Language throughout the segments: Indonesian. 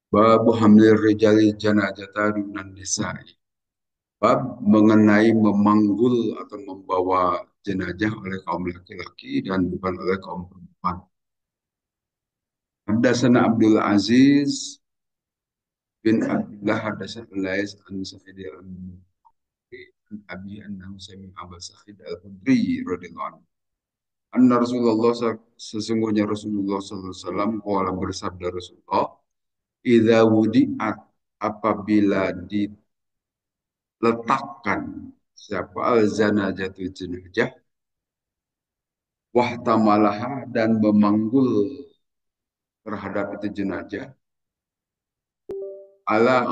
Babu hamil rijali janazata dunan nisa'i. Bab mengenai memanggul atau membawa jenazah oleh kaum laki-laki dan bukan oleh kaum perempuan. Haddatsana Abdul Aziz bin Abdullah haddatsana Lais an Sa'id an Abi annahu sami'a Abu Sa'id Al-Khudri radhiyallahu anhu. Anna Rasulullah sesungguhnya Rasulullah sallallahu alaihi wasallam qala bersabda Rasulullah, "Idza wudi'at apabila diletakkan siapa al-zanajatu jenazah wahtamalaha dan memanggul terhadap itu jenazah ala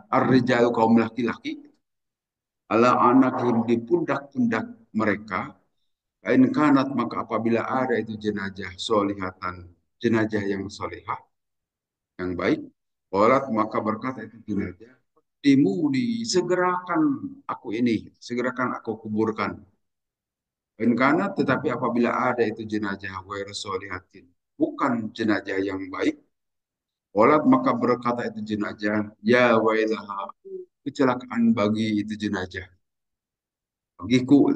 ar-rijal kaum laki-laki ala anakim di pundak-pundak mereka in kanat maka apabila ada itu jenazah solihatan jenazah yang solihah yang baik walat maka berkata itu jenazah dimudi segerakan aku ini segerakan aku kuburkan in kanat tetapi apabila ada itu jenazah ghair solihatin bukan jenazah yang baik walat maka berkata itu jenazah ya wailaha kecelakaan bagi itu jenazah bagiku.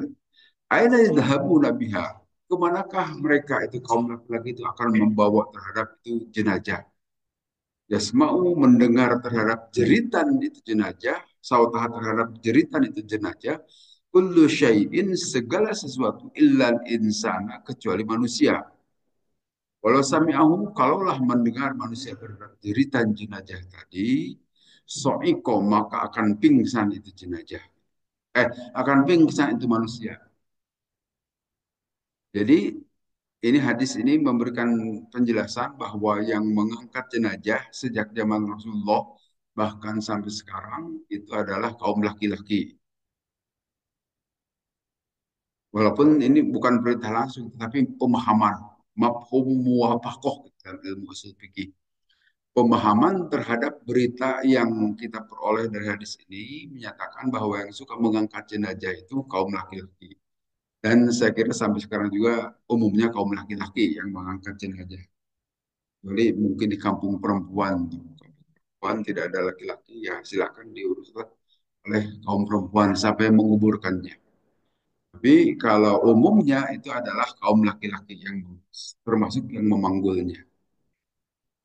Aina yadhhabuna biha? Kemanakah mereka itu kaum laki-laki itu akan membawa terhadap itu jenazah? Yasma'u mendengar terhadap jeritan itu jenazah, sautah terhadap jeritan itu jenazah, kullu syai'in segala sesuatu illal insana kecuali manusia. Walau sami'ahu kalaulah mendengar manusia terhadap jeritan jenazah tadi, so'iko maka akan pingsan itu jenazah. Akan pingsan itu manusia. Jadi ini hadis ini memberikan penjelasan bahwa yang mengangkat jenazah sejak zaman Rasulullah bahkan sampai sekarang itu adalah kaum laki-laki. Walaupun ini bukan perintah langsung, tetapi pemahaman, mafhum muwafaqah dalam ilmu usul fikih. Pemahaman terhadap berita yang kita peroleh dari hadis ini menyatakan bahwa yang suka mengangkat jenazah itu kaum laki-laki. Dan saya kira sampai sekarang juga umumnya kaum laki-laki yang mengangkat jenazah. Jadi mungkin di kampung perempuan, tidak ada laki-laki, ya silakan diurus oleh kaum perempuan sampai menguburkannya. Tapi kalau umumnya itu adalah kaum laki-laki yang termasuk yang memanggulnya.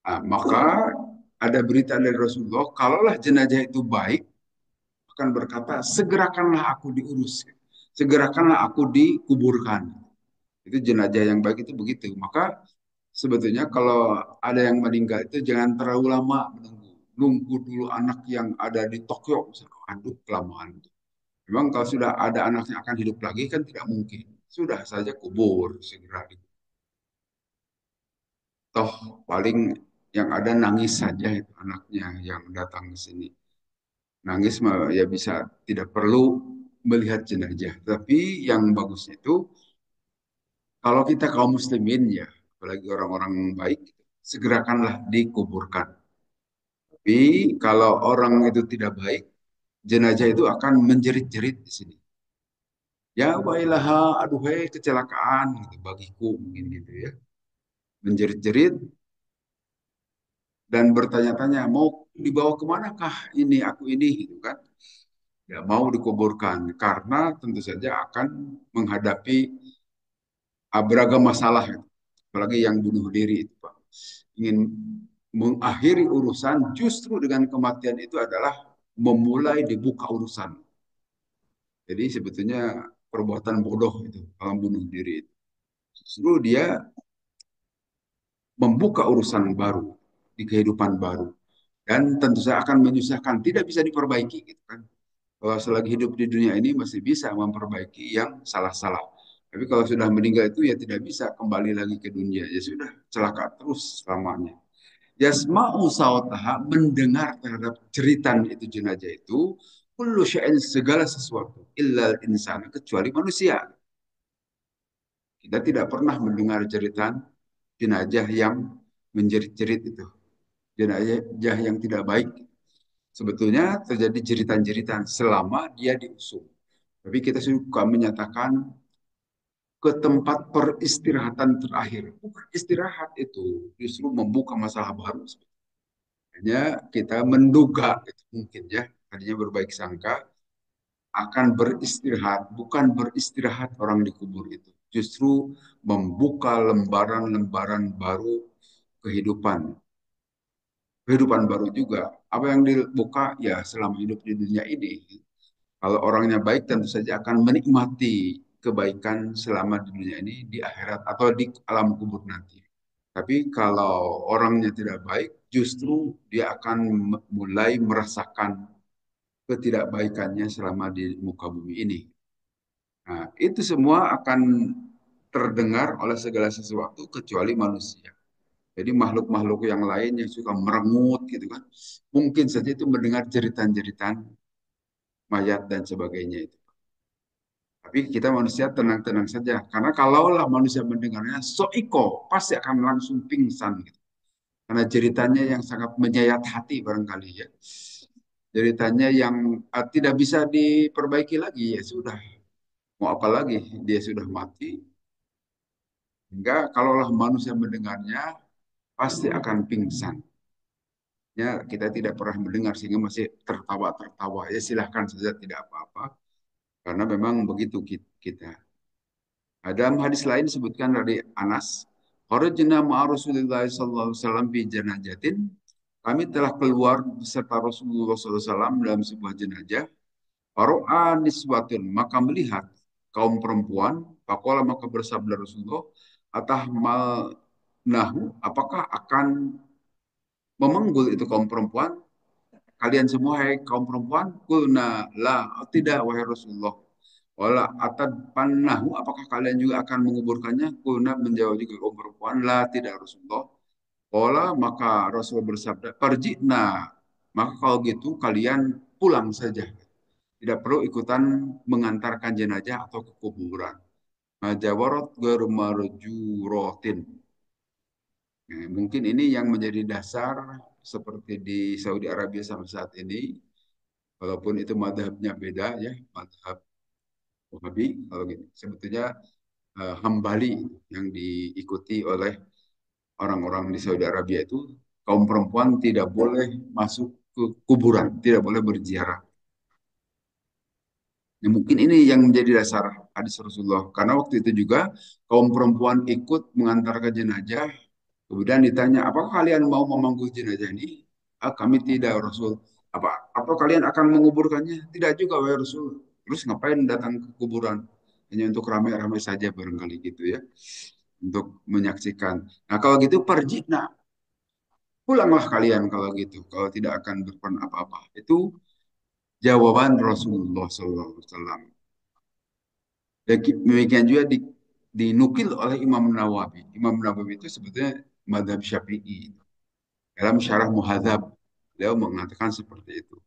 Nah, maka ada berita dari Rasulullah, kalaulah jenazah itu baik, akan berkata, segerakanlah aku diurus, segerakanlah aku dikuburkan. Itu jenazah yang baik itu begitu. Maka sebetulnya kalau ada yang meninggal itu jangan terlalu lama menunggu. Nunggu dulu anak yang ada di Tokyo. Aduh, kelamaan. Memang kalau sudah ada anak yang akan hidup lagi kan tidak mungkin. Sudah saja kubur segera. Toh paling yang ada nangis saja itu anaknya yang datang ke sini. Nangis ya bisa tidak perlu melihat jenazah. Tapi yang bagus itu kalau kita kaum muslimin ya, apalagi orang-orang baik, segerakanlah dikuburkan. Tapi kalau orang itu tidak baik, jenazah itu akan menjerit-jerit di sini. Ya wailaha, aduh hei kecelakaan gitu bagiku mungkin gitu ya. Menjerit-jerit dan bertanya-tanya mau dibawa kemanakah ini aku ini gitu kan. Ya mau dikuburkan karena tentu saja akan menghadapi beragam masalah gitu. Apalagi yang bunuh diri itu Pak. Ingin mengakhiri urusan justru dengan kematian itu adalah memulai dibuka urusan. Jadi sebetulnya perbuatan bodoh itu kalau bunuh diri itu. Justru dia membuka urusan baru di kehidupan baru dan tentu saja akan menyusahkan, tidak bisa diperbaiki gitu kan. Kalau selagi hidup di dunia ini masih bisa memperbaiki yang salah-salah. Tapi kalau sudah meninggal itu ya tidak bisa kembali lagi ke dunia. Ya sudah, celaka terus selamanya. Yasma'u sautaha mendengar terhadap jeritan itu jenazah itu kullu syai'in segala sesuatu illa insan kecuali manusia. Kita tidak pernah mendengar jeritan jenazah yang menjerit-jerit itu. Jenazah yang tidak baik. Sebetulnya terjadi jeritan-jeritan selama dia diusung. Tapi kita suka menyatakan ke tempat peristirahatan terakhir. Bukan istirahat itu, justru membuka masalah baru. Hanya kita menduga itu mungkin ya, tadinya berbaik sangka akan beristirahat, bukan beristirahat orang di kubur itu. Justru membuka lembaran-lembaran baru kehidupan. Kehidupan baru juga. Apa yang dibuka ya selama hidup di dunia ini. Kalau orangnya baik tentu saja akan menikmati kebaikan selama di dunia ini, di akhirat atau di alam kubur nanti. Tapi kalau orangnya tidak baik, justru dia akan mulai merasakan ketidakbaikannya selama di muka bumi ini. Nah, itu semua akan terdengar oleh segala sesuatu kecuali manusia. Jadi makhluk-makhluk yang lain yang suka merengut gitu kan, mungkin saja itu mendengar jeritan-jeritan mayat dan sebagainya itu. Tapi kita manusia tenang-tenang saja, karena kalaulah manusia mendengarnya, soiko pasti akan langsung pingsan gitu. Karena ceritanya yang sangat menyayat hati barangkali ya. Ceritanya yang tidak bisa diperbaiki lagi ya sudah. Mau apa lagi? Dia sudah mati. Hingga kalaulah manusia mendengarnya pasti akan pingsan. Ya, kita tidak pernah mendengar sehingga masih tertawa-tertawa. Ya silahkan saja tidak apa-apa. Karena memang begitu kita. Dalam hadis lain disebutkan dari Anas, Kharajna ma'a Rasulillah sallallahu alaihi wasallam fi janajatin. Kami telah keluar beserta Rasulullah sallallahu alaihi wasallam dalam sebuah jenazah. Faro'a niswatun, maka melihat kaum perempuan, pakola maka bersabda Rasulullah, atah mal nahu, apakah akan memanggul itu kaum perempuan? Kalian semua hai kaum perempuan? Kulna la, tidak wahai Rasulullah. Wala atad pannahu, apakah kalian juga akan menguburkannya? Kulna menjawab juga kaum perempuan, la tidak Rasulullah. Wala maka Rasul bersabda, perjina. Maka kalau gitu kalian pulang saja. Tidak perlu ikutan mengantarkan jenazah atau ke kuburan. Majawarot germarjurotin. Nah, mungkin ini yang menjadi dasar seperti di Saudi Arabia sampai saat ini, walaupun itu madhabnya beda ya, madhab Wahabi, kalau gitu. Sebetulnya Hambali yang diikuti oleh orang-orang di Saudi Arabia itu, kaum perempuan tidak boleh masuk ke kuburan, tidak boleh berziarah. Ya, mungkin ini yang menjadi dasar hadis Rasulullah. Karena waktu itu juga kaum perempuan ikut mengantarkan jenazah. Kemudian ditanya, apakah kalian mau memanggul jenazah ini? Ah, kami tidak, Rasul. Apa kalian akan menguburkannya? Tidak juga, wahai Rasul. Terus ngapain datang ke kuburan? Hanya untuk ramai-ramai saja barangkali gitu ya. Untuk menyaksikan. Nah kalau gitu pergi, nah pulanglah kalian kalau gitu. Kalau tidak akan berperan apa-apa. Itu jawaban Rasulullah SAW. Demikian juga dinukil oleh Imam Nawawi. Imam Nawawi itu sebetulnya madhab Syafi'i. Dalam syarah Muhadzab, beliau mengatakan seperti itu.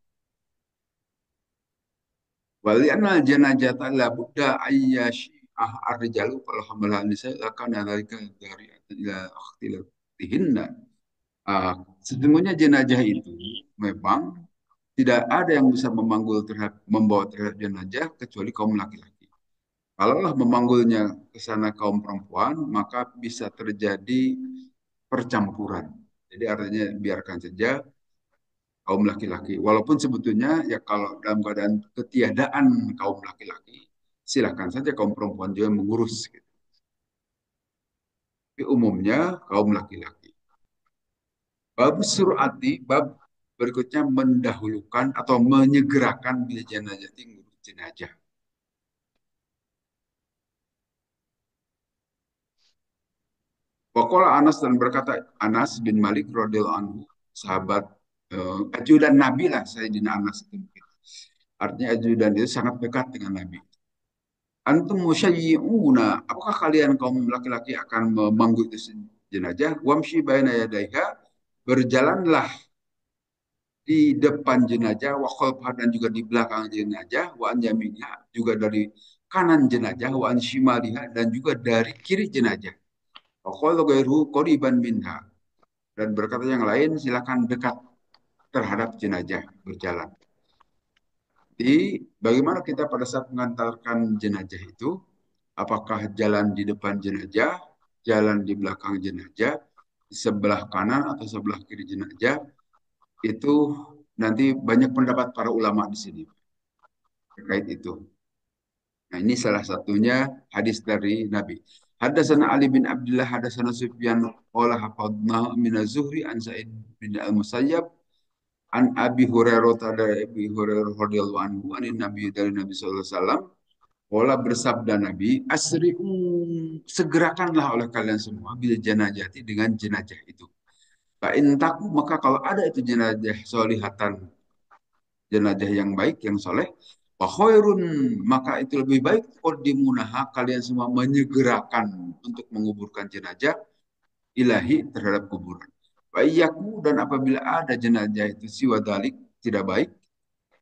Walianna janajata la budda ayyashi ar-rijalu fal hamalan nisa akan dzalika dari ila ikhtilatihinna. Sesungguhnya jenazah itu memang tidak ada yang bisa membawa terhadap jenazah kecuali kaum laki-laki. Kalaulah memanggulnya ke sana kaum perempuan, maka bisa terjadi percampuran. Jadi artinya biarkan saja kaum laki-laki. Walaupun sebetulnya ya kalau dalam keadaan ketiadaan kaum laki-laki, silakan saja kaum perempuan juga mengurus. Gitu. Tapi umumnya kaum laki-laki. Bab surati, bab berikutnya mendahulukan atau menyegerakan bila jenazah ngurus jenazah. Wakola Anas dan berkata Anas bin Malik radhiyallahu anhu, sahabat ajudan Nabi lah Sayyidina Anas itu. Artinya ajudan itu sangat dekat dengan Nabi. Antum musyayyi'una, apakah kalian kaum laki-laki akan memanggul itu jenazah? Wamshi baina yadaiha, berjalanlah di depan jenazah, wa khalfah dan juga di belakang jenazah, wa an yaminha, juga dari kanan jenazah, wa an shimaliha dan juga dari kiri jenazah. Wa qala ghairu qariban minha, dan berkata yang lain silakan dekat terhadap jenazah berjalan. Jadi bagaimana kita pada saat mengantarkan jenazah itu? Apakah jalan di depan jenazah, jalan di belakang jenazah, di sebelah kanan atau sebelah kiri jenazah? Itu nanti banyak pendapat para ulama di sini terkait itu. Nah, ini salah satunya hadis dari Nabi. Hadatsana Ali bin Abdullah hadatsana Sufyan qala hafadna min az-Zuhri an Sa'id bin Al-Musayyab an Abi Hurairah dari Abi Hurairah radhiyallahu anhu an Nabi dari Nabi sallallahu alaihi wasallam qala bersabda Nabi asri'u segerakanlah oleh kalian semua bil janajati dengan jenazah itu. Fa in taku maka kalau ada itu jenazah solihatan jenazah yang baik, yang soleh, wa khairun, maka itu lebih baik qaddimunaha kalian semua menyegerakan untuk menguburkan jenazah ilahi terhadap kuburan. Wa iyyaku dan apabila ada jenazah itu siwadalik tidak baik,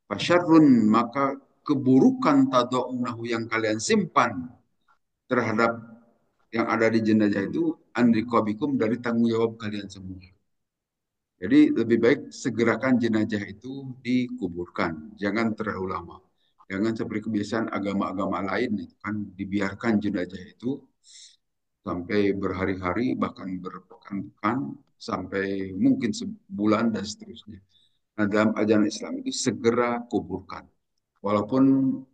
fasyarrun maka keburukan tadaunahu yang kalian simpan terhadap yang ada di jenazah itu andrikobikum dari tanggung jawab kalian semua. Jadi lebih baik segerakan jenazah itu dikuburkan, jangan terlalu lama. Jangan seperti kebiasaan agama-agama lain itu kan dibiarkan jenazah itu sampai berhari-hari bahkan berpekan-pekan sampai mungkin sebulan dan seterusnya. Nah, dalam ajaran Islam itu segera kuburkan. Walaupun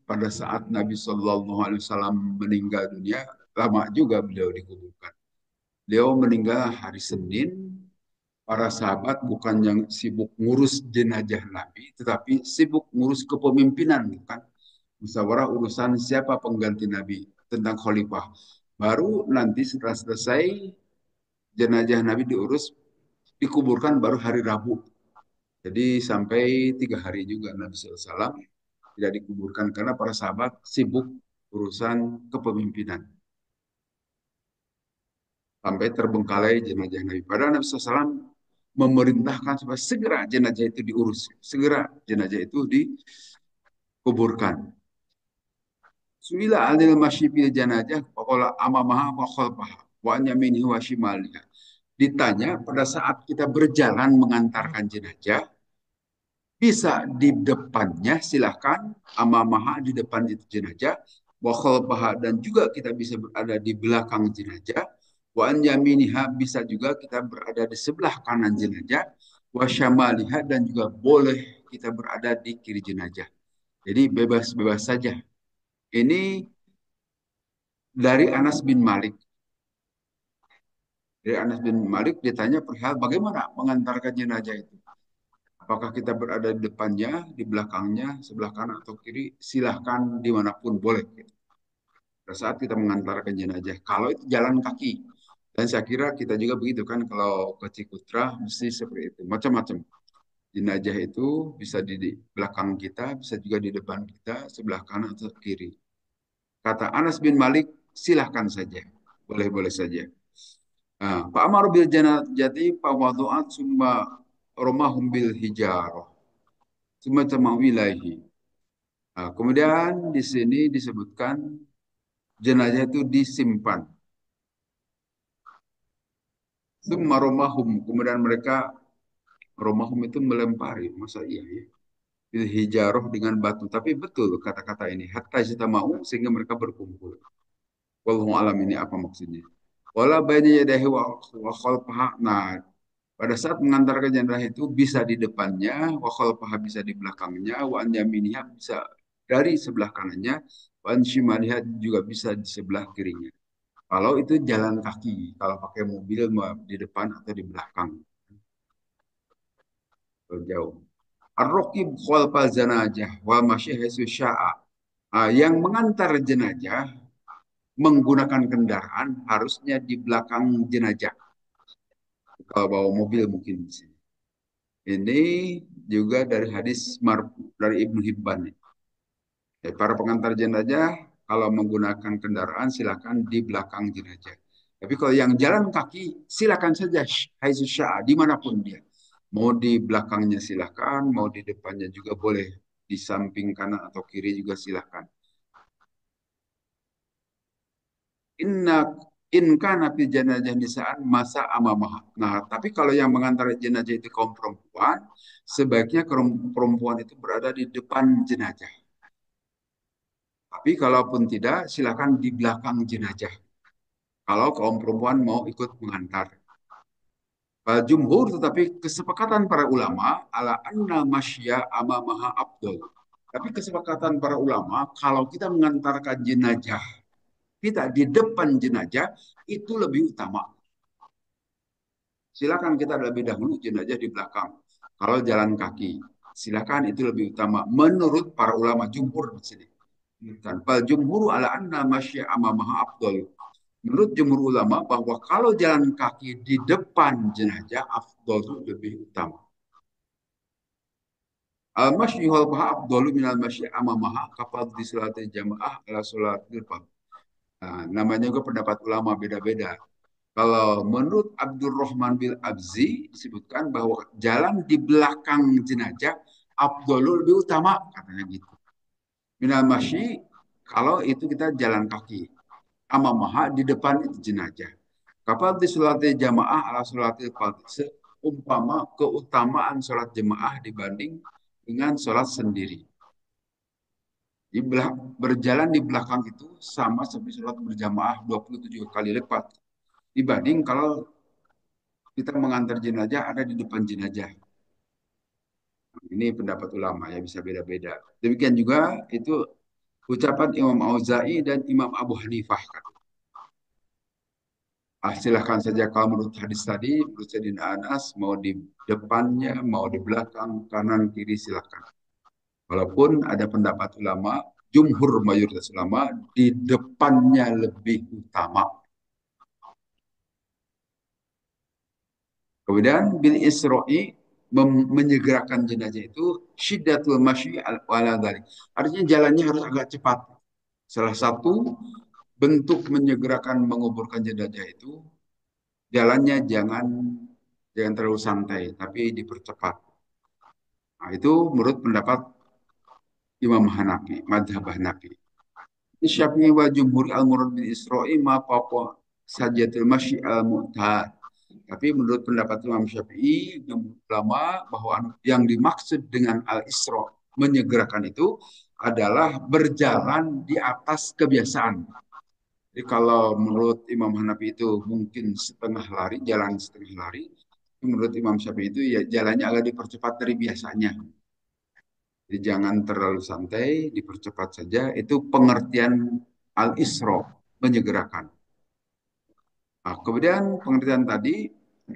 pada saat Nabi Shallallahu Alaihi Wasallam meninggal dunia lama juga beliau dikuburkan. Beliau meninggal hari Senin, para sahabat bukan yang sibuk ngurus jenazah Nabi, tetapi sibuk ngurus kepemimpinan, kan? Musyawarah urusan siapa pengganti Nabi tentang khalifah. Baru nanti setelah selesai jenazah Nabi diurus, dikuburkan baru hari Rabu. Jadi sampai 3 hari juga Nabi SAW tidak dikuburkan karena para sahabat sibuk urusan kepemimpinan. Sampai terbengkalai jenazah Nabi. Padahal Nabi SAW memerintahkan supaya segera jenazah itu diurus, segera jenazah itu dikuburkan. Suila anil masyifil jenazah, waqala amamaha wa khalfaha, wa an yaminihi wa shimaliha. Ditanya pada saat kita berjalan mengantarkan jenazah, bisa di depannya silahkan, amamaha di depan itu jenazah, wa khalfaha dan juga kita bisa berada di belakang jenazah, wa an yaminiha bisa juga kita berada di sebelah kanan jenazah, wa syamaliha dan juga boleh kita berada di kiri jenazah. Jadi bebas-bebas saja. Ini dari Anas bin Malik. Dari Anas bin Malik ditanya perihal bagaimana mengantarkan jenazah itu. Apakah kita berada di depannya, di belakangnya, sebelah kanan atau kiri, silahkan dimanapun boleh. Pada saat kita mengantarkan jenazah, kalau itu jalan kaki, dan saya kira kita juga begitu kan, kalau ke Cikutra mesti seperti itu, macam-macam. Jenazah itu bisa di belakang kita, bisa juga di depan kita, sebelah kanan atau kiri. Kata Anas bin Malik, silahkan saja, boleh-boleh saja. Pak Amar bil janazati fa wadu'at summa romahum bil hijarah. Summa tamawilahi. Nah, kemudian di sini disebutkan jenazah itu disimpan. Summa romahum. Kemudian mereka romahum itu melempari. Masa iya ya? Bil hijarah dengan batu. Tapi betul kata-kata ini. Hatta mau sehingga mereka berkumpul. Wallahu alam ini apa maksudnya. Wala baina yadahi wa khalfaha. Nah, pada saat mengantarkan jenazah itu bisa di depannya, wa khalfaha bisa di belakangnya, wa an yaminiha bisa dari sebelah kanannya, wa an shimaliha juga bisa di sebelah kirinya. Kalau itu jalan kaki, kalau pakai mobil di depan atau di belakang, jauh. Ar-Raqib khalfal zanajah wa masyihasu sya'a. Yang mengantar jenazah menggunakan kendaraan harusnya di belakang jenazah. Kalau bawa mobil mungkin di sini. Ini juga dari hadis marfu dari Ibnu Hibban. Ya, para pengantar jenazah kalau menggunakan kendaraan silakan di belakang jenazah. Tapi kalau yang jalan kaki silakan saja haitsu syaa dimanapun dia. Mau di belakangnya silakan, mau di depannya juga boleh. Di samping kanan atau kiri juga silakan. Inna in kana fi jenazah nisaan masa amamah. Nah, tapi kalau yang mengantar jenazah itu kaum perempuan, sebaiknya kaum perempuan itu berada di depan jenazah. Tapi kalaupun tidak, silakan di belakang jenazah. Kalau kaum perempuan mau ikut mengantar. Jumhur tetapi kesepakatan para ulama ala anna masya amamaha abdul. Tapi kesepakatan para ulama kalau kita mengantarkan jenazah kita di depan jenazah itu lebih utama. Silakan kita lebih dahulu jenazah di belakang. Kalau jalan kaki, silakan itu lebih utama menurut para ulama jumhur di sini. Fal jumhur ala anna masya amamaha abdul. Menurut jumhur ulama bahwa kalau jalan kaki di depan jenazah afdol itu lebih utama. Al-masyi wal baha afdalu minal masyi amamaha kapal di salat jamaah ala salat depan. Nah, namanya juga pendapat ulama beda-beda. Kalau menurut Abdurrahman bin Abzi disebutkan bahwa jalan di belakang jenazah afdalu lebih utama katanya gitu. Minal masyi kalau itu kita jalan kaki. Amamaha di depan itu jenazah. Kapal di sholat jamaah ala sholat fardhu umpama keutamaan sholat jemaah dibanding dengan sholat sendiri. Di berjalan di belakang itu sama seperti sholat berjamaah 27 kali lipat dibanding kalau kita mengantar jenazah ada di depan jenazah. Ini pendapat ulama ya bisa beda-beda. Demikian juga itu ucapan Imam Auza'i dan Imam Abu Hanifah. Silahkan saja kalau menurut hadis tadi, menurut Sayyidina Anas, mau di depannya, mau di belakang, kanan, kiri, silahkan. Walaupun ada pendapat ulama, jumhur mayoritas ulama, di depannya lebih utama. Kemudian bil Isra'i menyegerakan jenazah itu syiddatul masyi ala dhalik. Artinya jalannya harus agak cepat. Salah satu bentuk menyegerakan menguburkan jenazah itu jalannya jangan terlalu santai, tapi dipercepat. Nah, itu menurut pendapat Imam Hanafi, madhab Hanafi. Syafi'i wa jumhur al-murad bin Isra'i ma papa sajatul masyi al-mu'tad. Tapi menurut pendapat Imam Syafi'i, ulama bahwa yang dimaksud dengan al-isra menyegerakan itu adalah berjalan di atas kebiasaan. Jadi kalau menurut Imam Hanafi itu mungkin setengah lari, jalan setengah lari. Menurut Imam Syafi'i itu ya jalannya agak dipercepat dari biasanya. Jadi jangan terlalu santai, dipercepat saja. Itu pengertian al-isra, menyegerakan. Nah, kemudian pengertian tadi,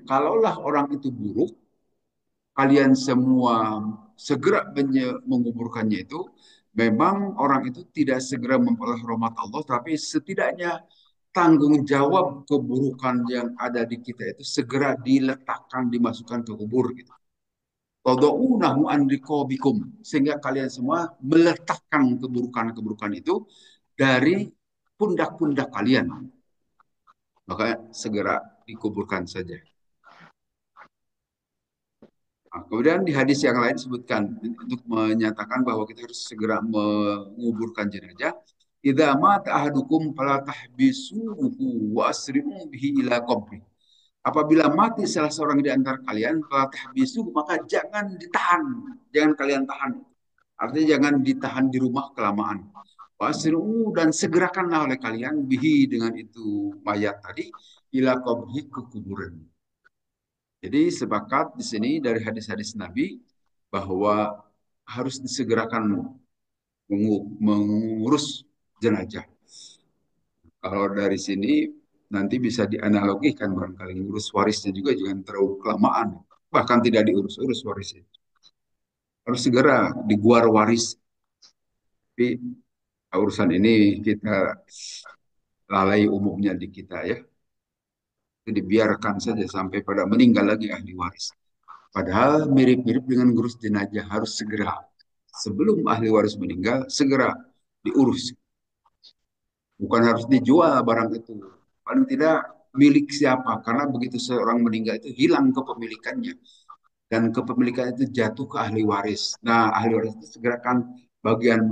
kalaulah orang itu buruk, kalian semua segera menguburkannya itu, memang orang itu tidak segera memperoleh rahmat Allah, tapi setidaknya tanggung jawab keburukan yang ada di kita itu segera diletakkan, dimasukkan ke kubur gitu. Tadaunahu an riqabikum sehingga kalian semua meletakkan keburukan-keburukan itu dari pundak-pundak kalian. Maka segera dikuburkan saja. Nah, kemudian di hadis yang lain disebutkan untuk menyatakan bahwa kita harus segera menguburkan jenazah. Idza mata ahadukum fala tahbisuhu wa asri'u bihi ila qabri. Apabila mati salah seorang di antara kalian, fala tahbisuhu maka jangan ditahan, jangan kalian tahan. Artinya jangan ditahan di rumah kelamaan. Wasri'u dan segerakanlah oleh kalian bihi dengan itu mayat tadi ila qabri ke kuburan. Jadi sepakat di sini dari hadis-hadis Nabi bahwa harus disegerakan mengurus jenazah. Kalau dari sini nanti bisa dianalogikan barangkali ngurus warisnya juga jangan terlalu kelamaan. Bahkan tidak diurus-urus warisnya. Harus segera diguar waris. Tapi urusan ini kita lalai umumnya di kita ya. Itu dibiarkan saja sampai pada meninggal lagi ahli waris. Padahal mirip-mirip dengan ngurus jenazah harus segera. Sebelum ahli waris meninggal, segera diurus. Bukan harus dijual barang itu. Paling tidak milik siapa. Karena begitu seorang meninggal itu hilang kepemilikannya. Dan kepemilikan itu jatuh ke ahli waris. Nah, ahli waris itu segerakan bagian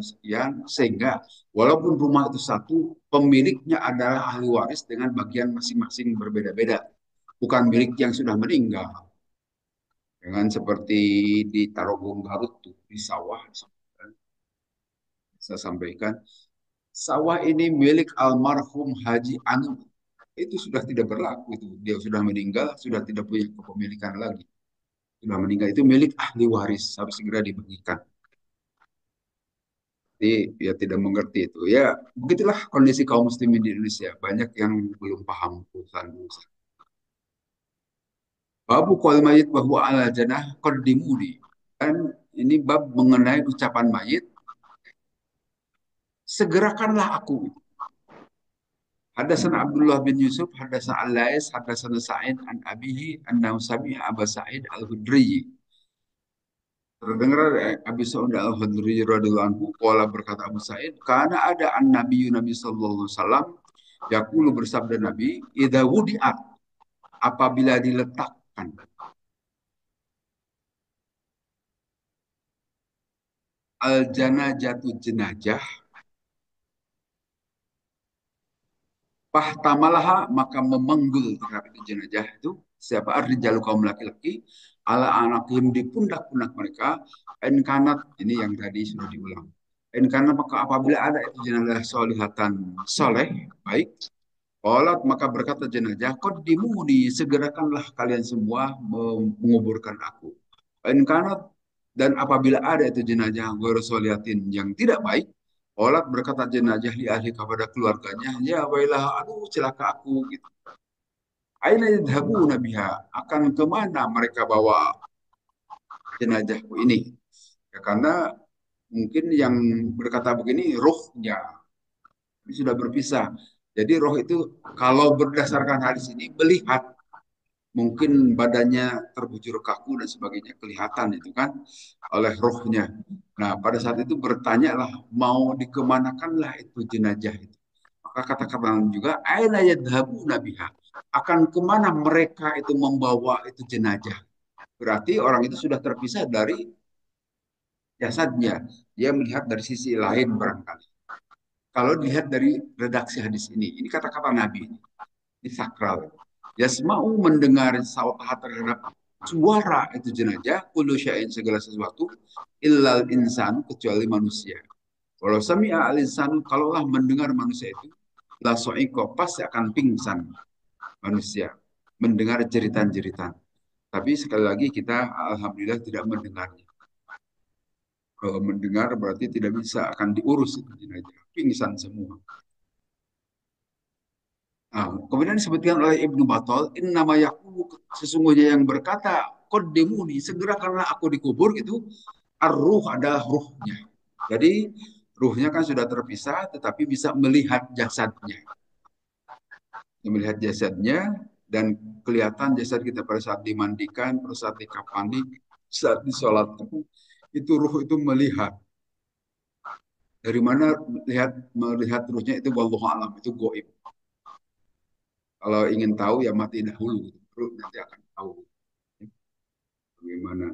sekian, sehingga walaupun rumah itu satu, pemiliknya adalah ahli waris dengan bagian masing-masing berbeda-beda. Bukan milik yang sudah meninggal. Dengan seperti di Tarogong Garut tuh, di sawah, saya sampaikan, sawah ini milik almarhum Haji Anu. itu sudah tidak berlaku itu. Dia sudah meninggal, sudah tidak punya kepemilikan lagi. Sudah meninggal itu milik ahli waris, harus segera dibagikan. Jadi ya tidak mengerti itu. Ya begitulah kondisi kaum muslimin di Indonesia. Banyak yang belum paham urusan-urusan. Babu qol mayit bahwa ala janah qaddimuni. Dan ini bab mengenai ucapan mayit, segerakanlah aku. Hadasan Abdullah bin Yusuf, hadasan Al-Lais, hadasan Sa'id an Abihi, annahu sami'a Aba Sa'id Al-Hudri. Terdengar Abi Sa'id Al-Hudri radhiyallahu anhu, qala berkata Abu Sa'id, karena ada an-Nabi Nabi sallallahu alaihi wasallam yaqulu bersabda Nabi, idza wudi'at, apabila diletakkan al-janajatu jenajah, fahtamalaha maka memanggul terhadap itu jenazah itu siapa arrijal kaum laki-laki ala anakim di pundak-pundak mereka kanat ini yang tadi sudah diulang kanat maka apabila ada itu jenazah solihatan soleh baik Olat maka berkata jenazah, Qaddimuni, segerakanlah kalian semua menguburkan aku. Kanat dan apabila ada itu jenazah ghairu solihatin yang tidak baik, Olat berkata jenazah di ahli kepada keluarganya, ya wailah, aduh celaka aku gitu. Aina yadhabuna biha, akan kemana mereka bawa jenazahku ini? Ya, karena mungkin yang berkata begini ruhnya ini sudah berpisah. Jadi roh itu kalau berdasarkan hadis ini melihat mungkin badannya terbujur kaku dan sebagainya kelihatan itu kan oleh rohnya. Nah, pada saat itu bertanyalah mau dikemanakanlah itu jenazah itu. Maka kata-kata juga aina yadhabuna biha. Akan kemana mereka itu membawa itu jenazah. Berarti orang itu sudah terpisah dari jasadnya. Dia melihat dari sisi lain barangkali. Kalau dilihat dari redaksi hadis ini kata-kata Nabi ini sakral. Yasma'u mendengar sautah terhadap suara itu jenazah, kullu syai'in segala sesuatu, illal insan kecuali manusia. Kalau sami'a al insanu, kalaulah mendengar manusia itu, la so'iko, pasti akan pingsan manusia. Mendengar jeritan-jeritan. Tapi sekali lagi kita alhamdulillah tidak mendengarnya. Kalau mendengar berarti tidak bisa akan diurus itu jenazah. Pingsan semua. Nah, kemudian disebutkan oleh Ibnu Battal, in nama Yakub sesungguhnya yang berkata, Qaddimuni, segera karena aku dikubur gitu, ar-ruh adalah ruhnya. Jadi ruhnya kan sudah terpisah, tetapi bisa melihat jasadnya. Melihat jasadnya dan kelihatan jasad kita pada saat dimandikan, pada saat dikafani, saat disolatkan, itu ruh itu melihat. Dari mana melihat ruhnya itu wallahu alam, itu goib. Kalau ingin tahu ya mati dahulu, baru nanti akan tahu bagaimana.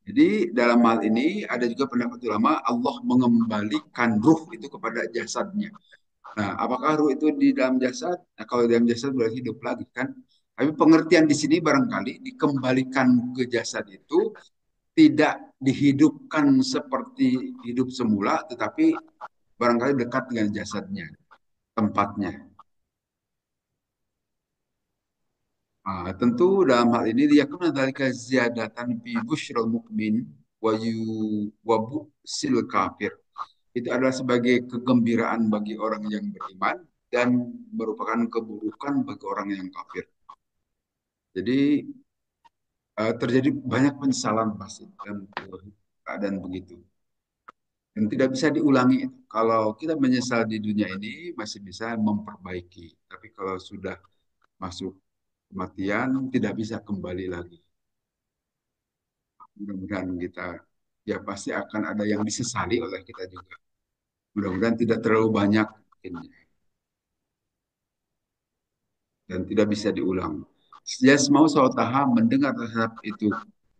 Jadi dalam hal ini ada juga pendapat ulama Allah mengembalikan ruh itu kepada jasadnya. Nah, apakah ruh itu di dalam jasad? Nah, kalau di dalam jasad berarti hidup lagi kan? Tapi pengertian di sini barangkali dikembalikan ke jasad itu tidak dihidupkan seperti hidup semula, tetapi barangkali dekat dengan jasadnya, tempatnya. Ah, tentu dalam hal ini liyakuna dzalika ziyadatan fi busyril mukmin wa yu wa bu'sil kafir. Itu adalah sebagai kegembiraan bagi orang yang beriman dan merupakan keburukan bagi orang yang kafir. Jadi terjadi banyak penyesalan pasti dan keadaan begitu. Dan tidak bisa diulangi. Kalau kita menyesal di dunia ini masih bisa memperbaiki. Tapi kalau sudah masuk kematian tidak bisa kembali lagi. Mudah-mudahan kita ya pasti akan ada yang disesali oleh kita juga. Mudah-mudahan tidak terlalu banyak mungkin, dan tidak bisa diulang. Yasmau sautaha mendengar terhadap itu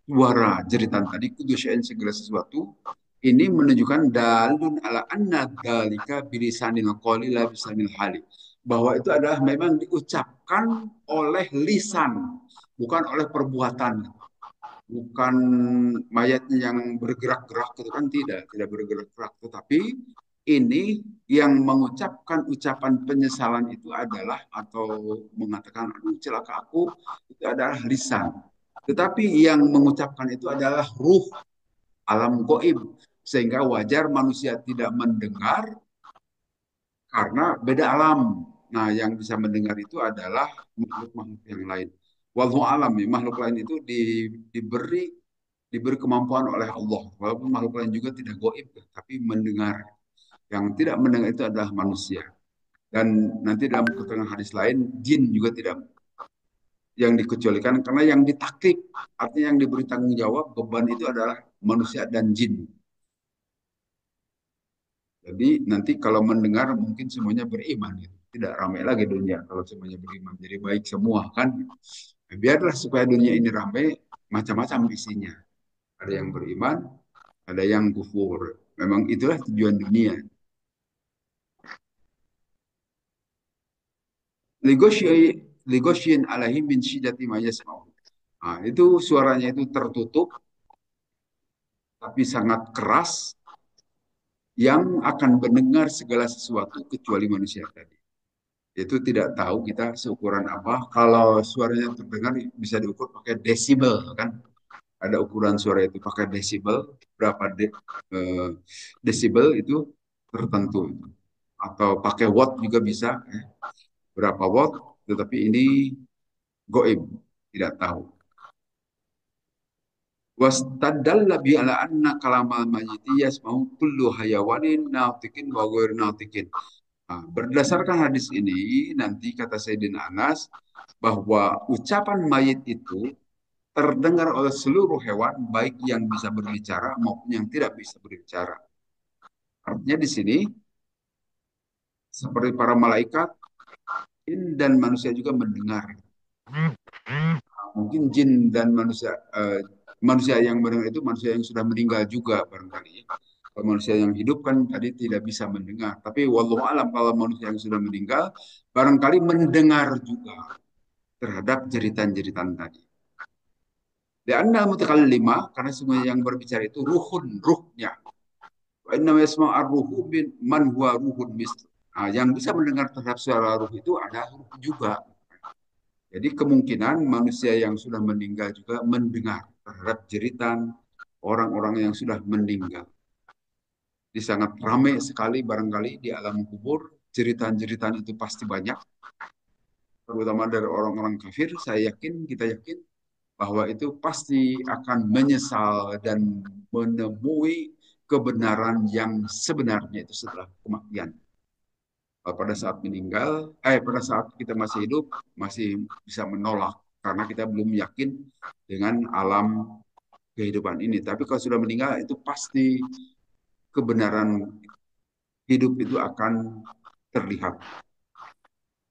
suara jeritan tadi kudusyain segala sesuatu ini menunjukkan dalun ala anna dalika bilisanil qoli la bisanil hali bahwa itu adalah memang diucapkan oleh lisan bukan oleh perbuatan, bukan mayatnya yang bergerak-gerak itu kan tidak bergerak-gerak tetapi ini yang mengucapkan ucapan penyesalan itu adalah atau mengatakan aduh celaka aku itu adalah lisan. Tetapi yang mengucapkan itu adalah ruh alam goib sehingga wajar manusia tidak mendengar karena beda alam. Nah, yang bisa mendengar itu adalah makhluk-makhluk yang lain. Wallahu alam ya, makhluk lain itu diberi kemampuan oleh Allah. Walaupun makhluk lain juga tidak goib, tapi mendengar. Yang tidak mendengar itu adalah manusia. Dan nanti dalam keterangan hadis lain, jin juga tidak yang dikecualikan karena yang ditaklif, artinya yang diberi tanggung jawab beban itu adalah manusia dan jin. Jadi nanti kalau mendengar mungkin semuanya beriman gitu. Tidak ramai lagi dunia kalau semuanya beriman. Jadi baik semua kan. Nah, biarlah supaya dunia ini ramai macam-macam isinya. Ada yang beriman, ada yang kufur. Memang itulah tujuan dunia. Ligosyin alaihi min syidati ma yasma'u. Nah, itu suaranya itu tertutup tapi sangat keras yang akan mendengar segala sesuatu kecuali manusia tadi. Itu tidak tahu kita seukuran apa. Kalau suaranya terdengar bisa diukur pakai desibel kan. Ada ukuran suara itu pakai desibel, berapa desibel itu tertentu. Atau pakai watt juga bisa, berapa watt, tetapi ini goib, tidak tahu. Wastadalla bi ala anna kalamal mayyiti yasma'u kullu hayawanin nautikin wa ghairi nautikin. Nah, berdasarkan hadis ini, nanti kata Sayyidina Anas, bahwa ucapan mayit itu terdengar oleh seluruh hewan, baik yang bisa berbicara maupun yang tidak bisa berbicara. Artinya di sini, seperti para malaikat, jin dan manusia juga mendengar. Mungkin jin dan manusia yang mendengar itu manusia yang sudah meninggal juga barangkali. Kalau manusia yang hidup kan tadi tidak bisa mendengar. Tapi wallahu alam kalau manusia yang sudah meninggal barangkali mendengar juga terhadap jeritan-jeritan tadi. Dan lima karena semua yang berbicara itu ruhnya. Wa inna yasma'ar ruhu bin man huwa ruhun misl. Nah, yang bisa mendengar terhadap suara ruh itu ada ruh juga. Jadi kemungkinan manusia yang sudah meninggal juga mendengar terhadap jeritan orang-orang yang sudah meninggal. Jadi sangat ramai sekali barangkali di alam kubur, jeritan-jeritan itu pasti banyak, terutama dari orang-orang kafir. Saya yakin, kita yakin bahwa itu pasti akan menyesal dan menemui kebenaran yang sebenarnya itu setelah kematian. Pada saat meninggal, pada saat kita masih hidup, masih bisa menolak karena kita belum yakin dengan alam kehidupan ini. Tapi kalau sudah meninggal, itu pasti kebenaran hidup itu akan terlihat.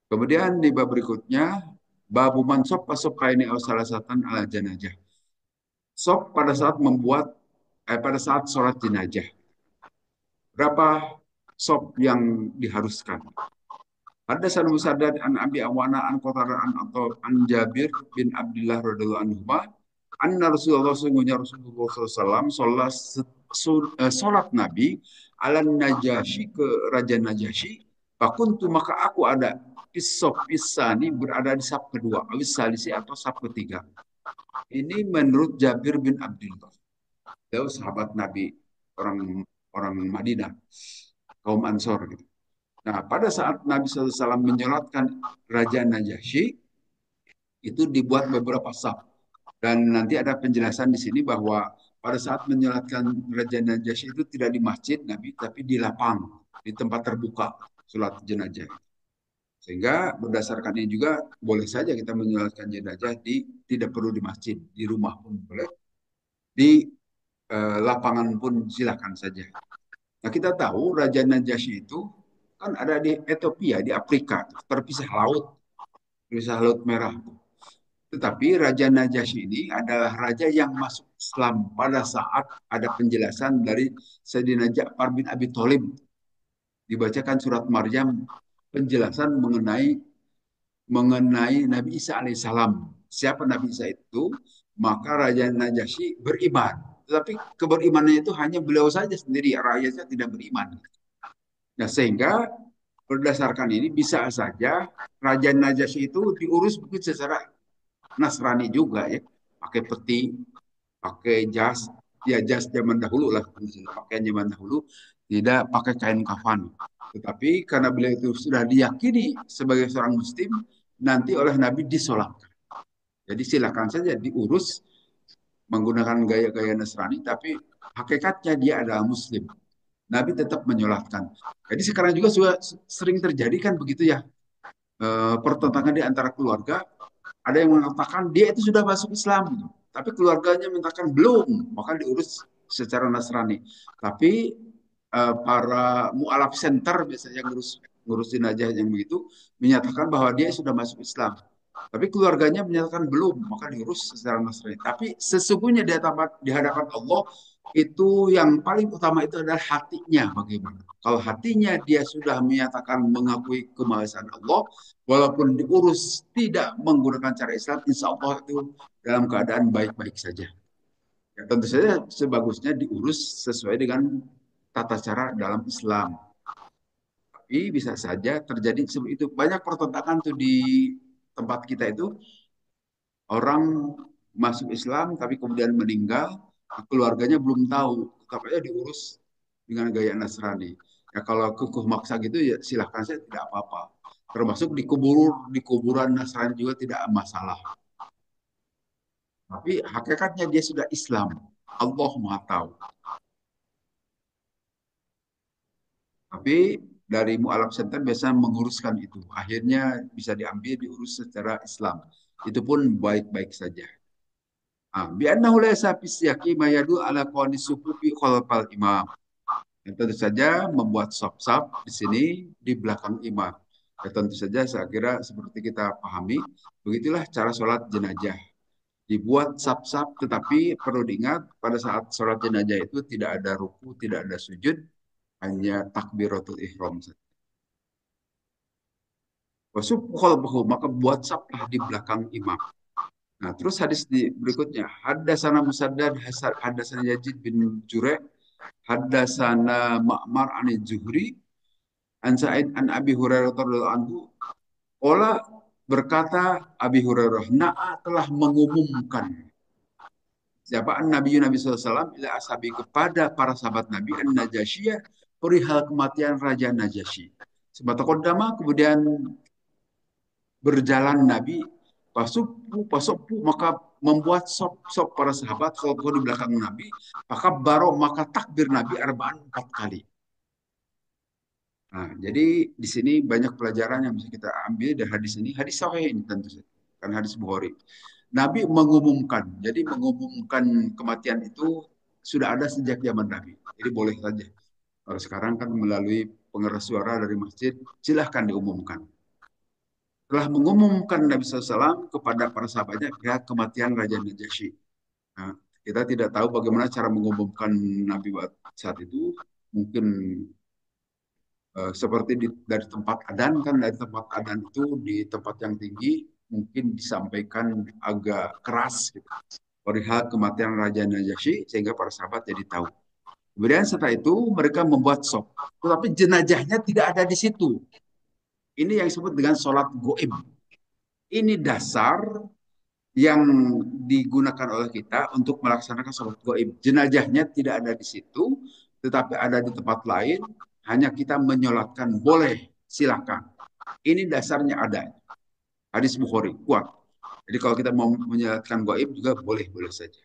Kemudian di bab berikutnya, babu mansop pasop kaini au salah satan ala jenajah. Sop pada saat sholat jenajah. Berapa sop yang diharuskan? Hadasan Musaddad an Abi Awana an Qatadah atau an Jabir bin Abdullah radhiyallahu anhu anna Rasulullah sungguhnya Rasulullah SAW sholat Nabi ala Najasyi ke Raja Najasyi fakuntu maka aku ada pisop pisani berada di saf kedua awis salisi atau saf ketiga. Ini menurut Jabir bin Abdullah. Dia sahabat Nabi orang orang Madinah kaum Ansor gitu. Nah, pada saat Nabi SAW menyolatkan Raja Najasyi, itu dibuat beberapa saf. Dan nanti ada penjelasan di sini bahwa pada saat menyolatkan Raja Najasyi itu tidak di masjid Nabi, tapi di lapang, di tempat terbuka, sholat jenazah. Sehingga berdasarkan ini juga boleh saja kita menyolatkan jenazah tidak perlu di masjid, di rumah pun boleh, di lapangan pun silakan saja. Nah kita tahu Raja Najasyi itu kan ada di Ethiopia, di Afrika, terpisah laut merah. Tetapi Raja Najasyi ini adalah raja yang masuk Islam pada saat ada penjelasan dari Sayyidina Ja'far bin Abi Thalib. Dibacakan surat Maryam penjelasan mengenai Nabi Isa alaihissalam. Siapa Nabi Isa itu? Maka Raja Najasyi beriman. Tetapi keberimanannya itu hanya beliau saja sendiri, rakyatnya tidak beriman. Nah, sehingga berdasarkan ini bisa saja Raja Najasyi itu diurus mungkin secara Nasrani juga ya, pakai peti, pakai jas, ya jas zaman dahulu lah, pakaian zaman dahulu, tidak pakai kain kafan. Tetapi karena beliau itu sudah diyakini sebagai seorang Muslim, nanti oleh Nabi disolatkan. Jadi silakan saja diurus menggunakan gaya-gaya Nasrani, tapi hakikatnya dia adalah Muslim. Nabi tetap menyolatkan. Jadi sekarang juga sudah sering terjadi kan begitu ya, pertentangan di antara keluarga. Ada yang mengatakan dia itu sudah masuk Islam, tapi keluarganya mengatakan belum, maka diurus secara Nasrani. Tapi para mualaf center biasanya ngurus ngurus jenazah yang begitu menyatakan bahwa dia sudah masuk Islam. Tapi keluarganya menyatakan belum, maka diurus secara Nasrani. Tapi sesungguhnya di hadapan Allah itu yang paling utama itu adalah hatinya bagaimana. Kalau hatinya dia sudah menyatakan mengakui kemahasan Allah, walaupun diurus tidak menggunakan cara Islam, insya Allah itu dalam keadaan baik-baik saja. Ya, tentu saja sebagusnya diurus sesuai dengan tata cara dalam Islam. Tapi bisa saja terjadi seperti itu. Banyak pertentangan tuh di tempat kita itu, orang masuk Islam tapi kemudian meninggal, keluarganya belum tahu, tetap diurus dengan gaya Nasrani. Ya kalau kukuh maksa gitu ya silahkan saya tidak apa-apa. Termasuk di kuburan Nasrani juga tidak masalah. Tapi hakikatnya dia sudah Islam. Allah Maha tahu. Tapi dari mualaf center biasa menguruskan itu. Akhirnya bisa diambil diurus secara Islam. Itu pun baik-baik saja. Biannahu laysa fi siyaqi ma yadu ala qawni sufufi khalfal imam. Dan tentu saja membuat sop-sop di sini di belakang imam. Ya, tentu saja saya kira seperti kita pahami, begitulah cara sholat jenazah. Dibuat sap-sap, tetapi perlu diingat pada saat sholat jenazah itu tidak ada ruku, tidak ada sujud, hanya takbiratul ihram saja. Wasuf maka buat saplah di belakang imam. Nah, terus hadis di berikutnya, hadasana Musaddad, hadasana Yazid bin Jure', hadasana Ma'mar an Zuhri, an Sa'id an Abi Hurairah radhiyallahu anhu, Ola berkata Abi Hurairah, Na'a telah mengumumkan. Siapa Nabi Nabi SAW ila ashabi kepada para sahabat Nabi an Najashiyah perihal kematian Raja Najasyi. Sebatakondama kemudian berjalan Nabi pasupu maka membuat sop para sahabat kalau di belakang Nabi maka maka takbir Nabi arba'an 4 kali. Nah, jadi di sini banyak pelajaran yang bisa kita ambil dari hadis ini. Hadis sahih ini tentu saja, kan hadis Bukhari. Nabi mengumumkan, jadi mengumumkan kematian itu sudah ada sejak zaman Nabi. Jadi boleh saja. Kalau sekarang kan melalui pengeras suara dari masjid, silahkan diumumkan. Telah mengumumkan Nabi SAW kepada para sahabatnya pihak kematian Raja Najasyi. Nah, kita tidak tahu bagaimana cara mengumumkan Nabi saat itu. Mungkin seperti dari tempat adan kan, dari tempat adan itu di tempat yang tinggi mungkin disampaikan agak keras gitu. Perihal kematian Raja Najasyi sehingga para sahabat jadi tahu. Kemudian setelah itu mereka membuat sop, tetapi jenazahnya tidak ada di situ. Ini yang disebut dengan sholat goib. Ini dasar yang digunakan oleh kita untuk melaksanakan sholat goib. Jenazahnya tidak ada di situ, tetapi ada di tempat lain. Hanya kita menyolatkan, boleh, silakan. Ini dasarnya ada. Hadis Bukhari, kuat. Jadi kalau kita mau menyolatkan goib juga boleh-boleh saja.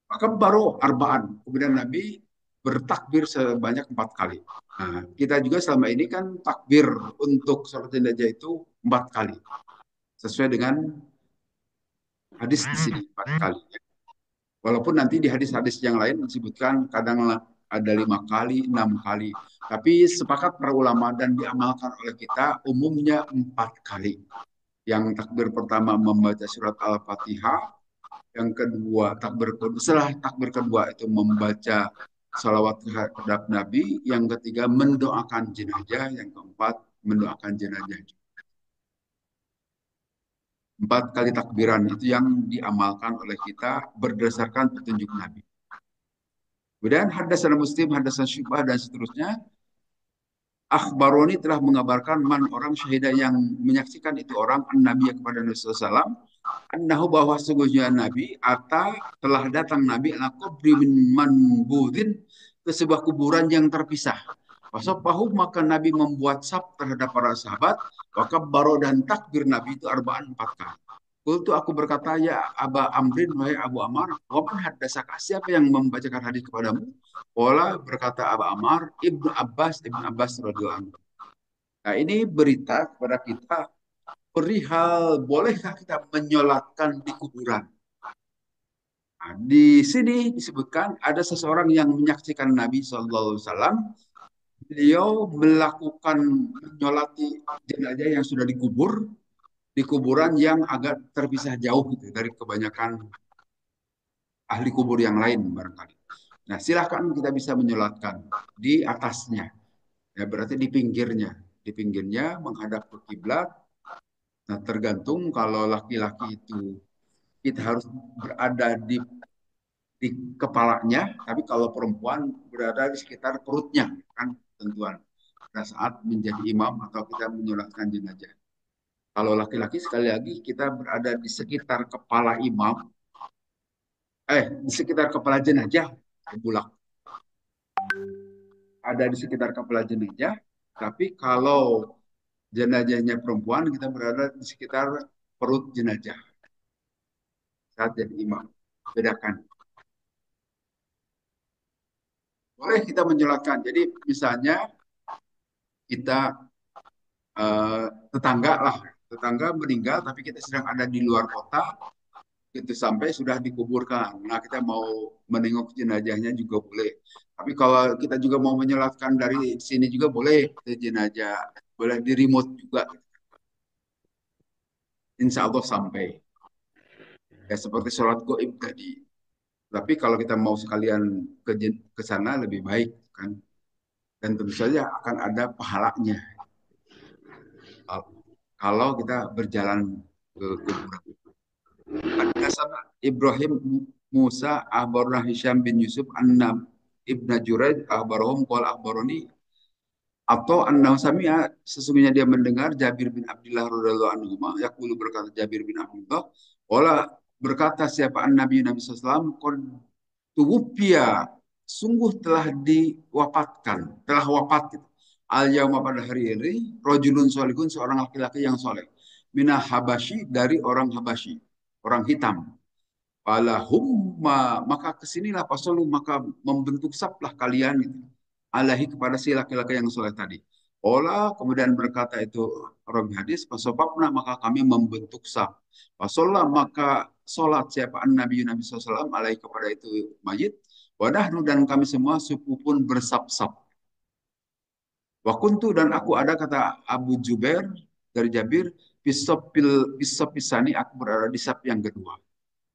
Maka baru arbaan. Kemudian Nabi bertakbir sebanyak 4 kali. Nah, kita juga selama ini kan takbir untuk sholat jenazah itu 4 kali. Sesuai dengan hadis di sini 4 kali. Walaupun nanti di hadis-hadis yang lain disebutkan kadang ada 5 kali, 6 kali. Tapi sepakat para ulama dan diamalkan oleh kita umumnya 4 kali. Yang takbir pertama membaca surat Al-Fatihah, yang kedua setelah takbir kedua itu membaca salawat terhadap Nabi, yang ketiga mendoakan jenazah, yang keempat mendoakan jenazah. 4 kali takbiran itu yang diamalkan oleh kita berdasarkan petunjuk Nabi. Kemudian hadasan Muslim, hadasan Syubah dan seterusnya. Akhbaroni telah mengabarkan man orang syahidah yang menyaksikan itu orang an-nabiy kepada Nabi SAW annahu bahwa sesungguhnya Nabi telah datang Nabi ala qabri min manbudin ke sebuah kuburan yang terpisah. Wasafahu maka Nabi membuat sab terhadap para sahabat, wakabbaro dan takbir Nabi itu arba'an 4 kali. Kultu aku berkata, ya Aba Amrin, wahai Abu Amar, waman haddasaka, siapa yang membacakan hadis kepadamu? Pola berkata Aba Amar, Ibnu Abbas radhiyallahu anhu. Nah ini berita kepada kita perihal bolehkah kita menyolatkan di kuburan. Nah, di sini disebutkan ada seseorang yang menyaksikan Nabi SAW. Beliau melakukan menyolati jenazah yang sudah dikubur di kuburan yang agak terpisah jauh gitu dari kebanyakan ahli kubur yang lain barangkali. Nah, silahkan kita bisa menyolatkan di atasnya. Ya, berarti di pinggirnya. Di pinggirnya menghadap ke kiblat. Nah, tergantung kalau laki-laki itu kita harus berada di kepalanya, tapi kalau perempuan berada di sekitar perutnya, kan tentuan. Pada saat menjadi imam atau kita menyolatkan jenazah. Kalau laki-laki sekali lagi kita berada di sekitar kepala imam, di sekitar kepala jenazah, bulak. Ada di sekitar kepala jenazah, tapi kalau jenazahnya perempuan kita berada di sekitar perut jenazah saat jadi imam. Bedakan. Boleh kita menyolatkan. Jadi misalnya kita tetangga lah, tetangga meninggal tapi kita sedang ada di luar kota, itu sampai sudah dikuburkan. Nah, kita mau menengok jenazahnya juga boleh. Tapi kalau kita juga mau menyolatkan dari sini juga boleh ke jenazah, boleh di remote juga. Insya Allah sampai. Ya seperti sholat goib tadi. Tapi kalau kita mau sekalian ke sana lebih baik kan. Dan tentu saja akan ada pahalanya. Kalau kita berjalan ke kuburan. Haddatsana Ibrahim Musa akhbarana Hisham bin Yusuf anna Ibnu Juraij akhbarahum qala akhbarani atau anna sami'a sesungguhnya dia mendengar Jabir bin Abdullah radhiyallahu anhu yaqulu berkata Jabir bin Abdullah qala berkata siapa Nabi sallallahu alaihi wasallam qad tuwfiya sungguh telah diwafatkan telah wafat gitu. Al yauma pada hari ini rajulun solihun seorang laki-laki yang soleh minah Habasyi dari orang Habasyi orang hitam. Falahumma maka kesinilah pasolu maka membentuk sablah kalian gitu. Alahi kepada si laki-laki yang soleh tadi. Ola kemudian berkata itu rawi hadis pasopapna maka kami membentuk sab. Pasolah maka solat siapa Nabi SAW alaihi kepada itu mayit. Wadahnu dan kami semua suku pun bersab-sab. Wakuntu dan aku ada kata Abu Jubair dari Jabir pisani aku berada di sab yang kedua.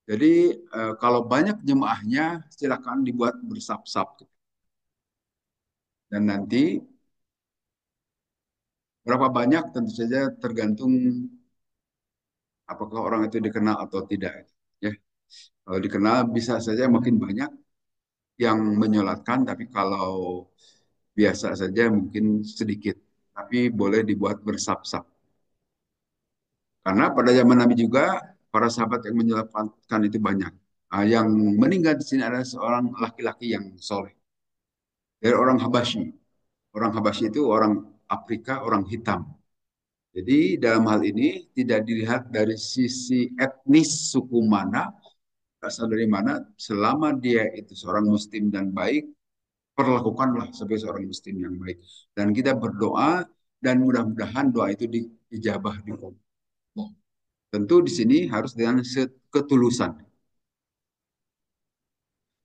Jadi kalau banyak jemaahnya silakan dibuat bersab-sab. Dan nanti berapa banyak tentu saja tergantung apakah orang itu dikenal atau tidak. Ya, kalau dikenal bisa saja makin banyak yang menyolatkan, tapi kalau biasa saja mungkin sedikit. Tapi boleh dibuat bersab-sab. Karena pada zaman Nabi juga para sahabat yang menyolatkan itu banyak. Nah, yang meninggal di sini adalah seorang laki-laki yang soleh dari orang Habasyi. Orang Habasyi itu orang Afrika, orang hitam. Jadi dalam hal ini tidak dilihat dari sisi etnis suku mana, asal dari mana, selama dia itu seorang muslim dan baik, perlakukanlah sebagai seorang muslim yang baik. Dan kita berdoa dan mudah-mudahan doa itu dijabah di Allah. Tentu di sini harus dengan ketulusan.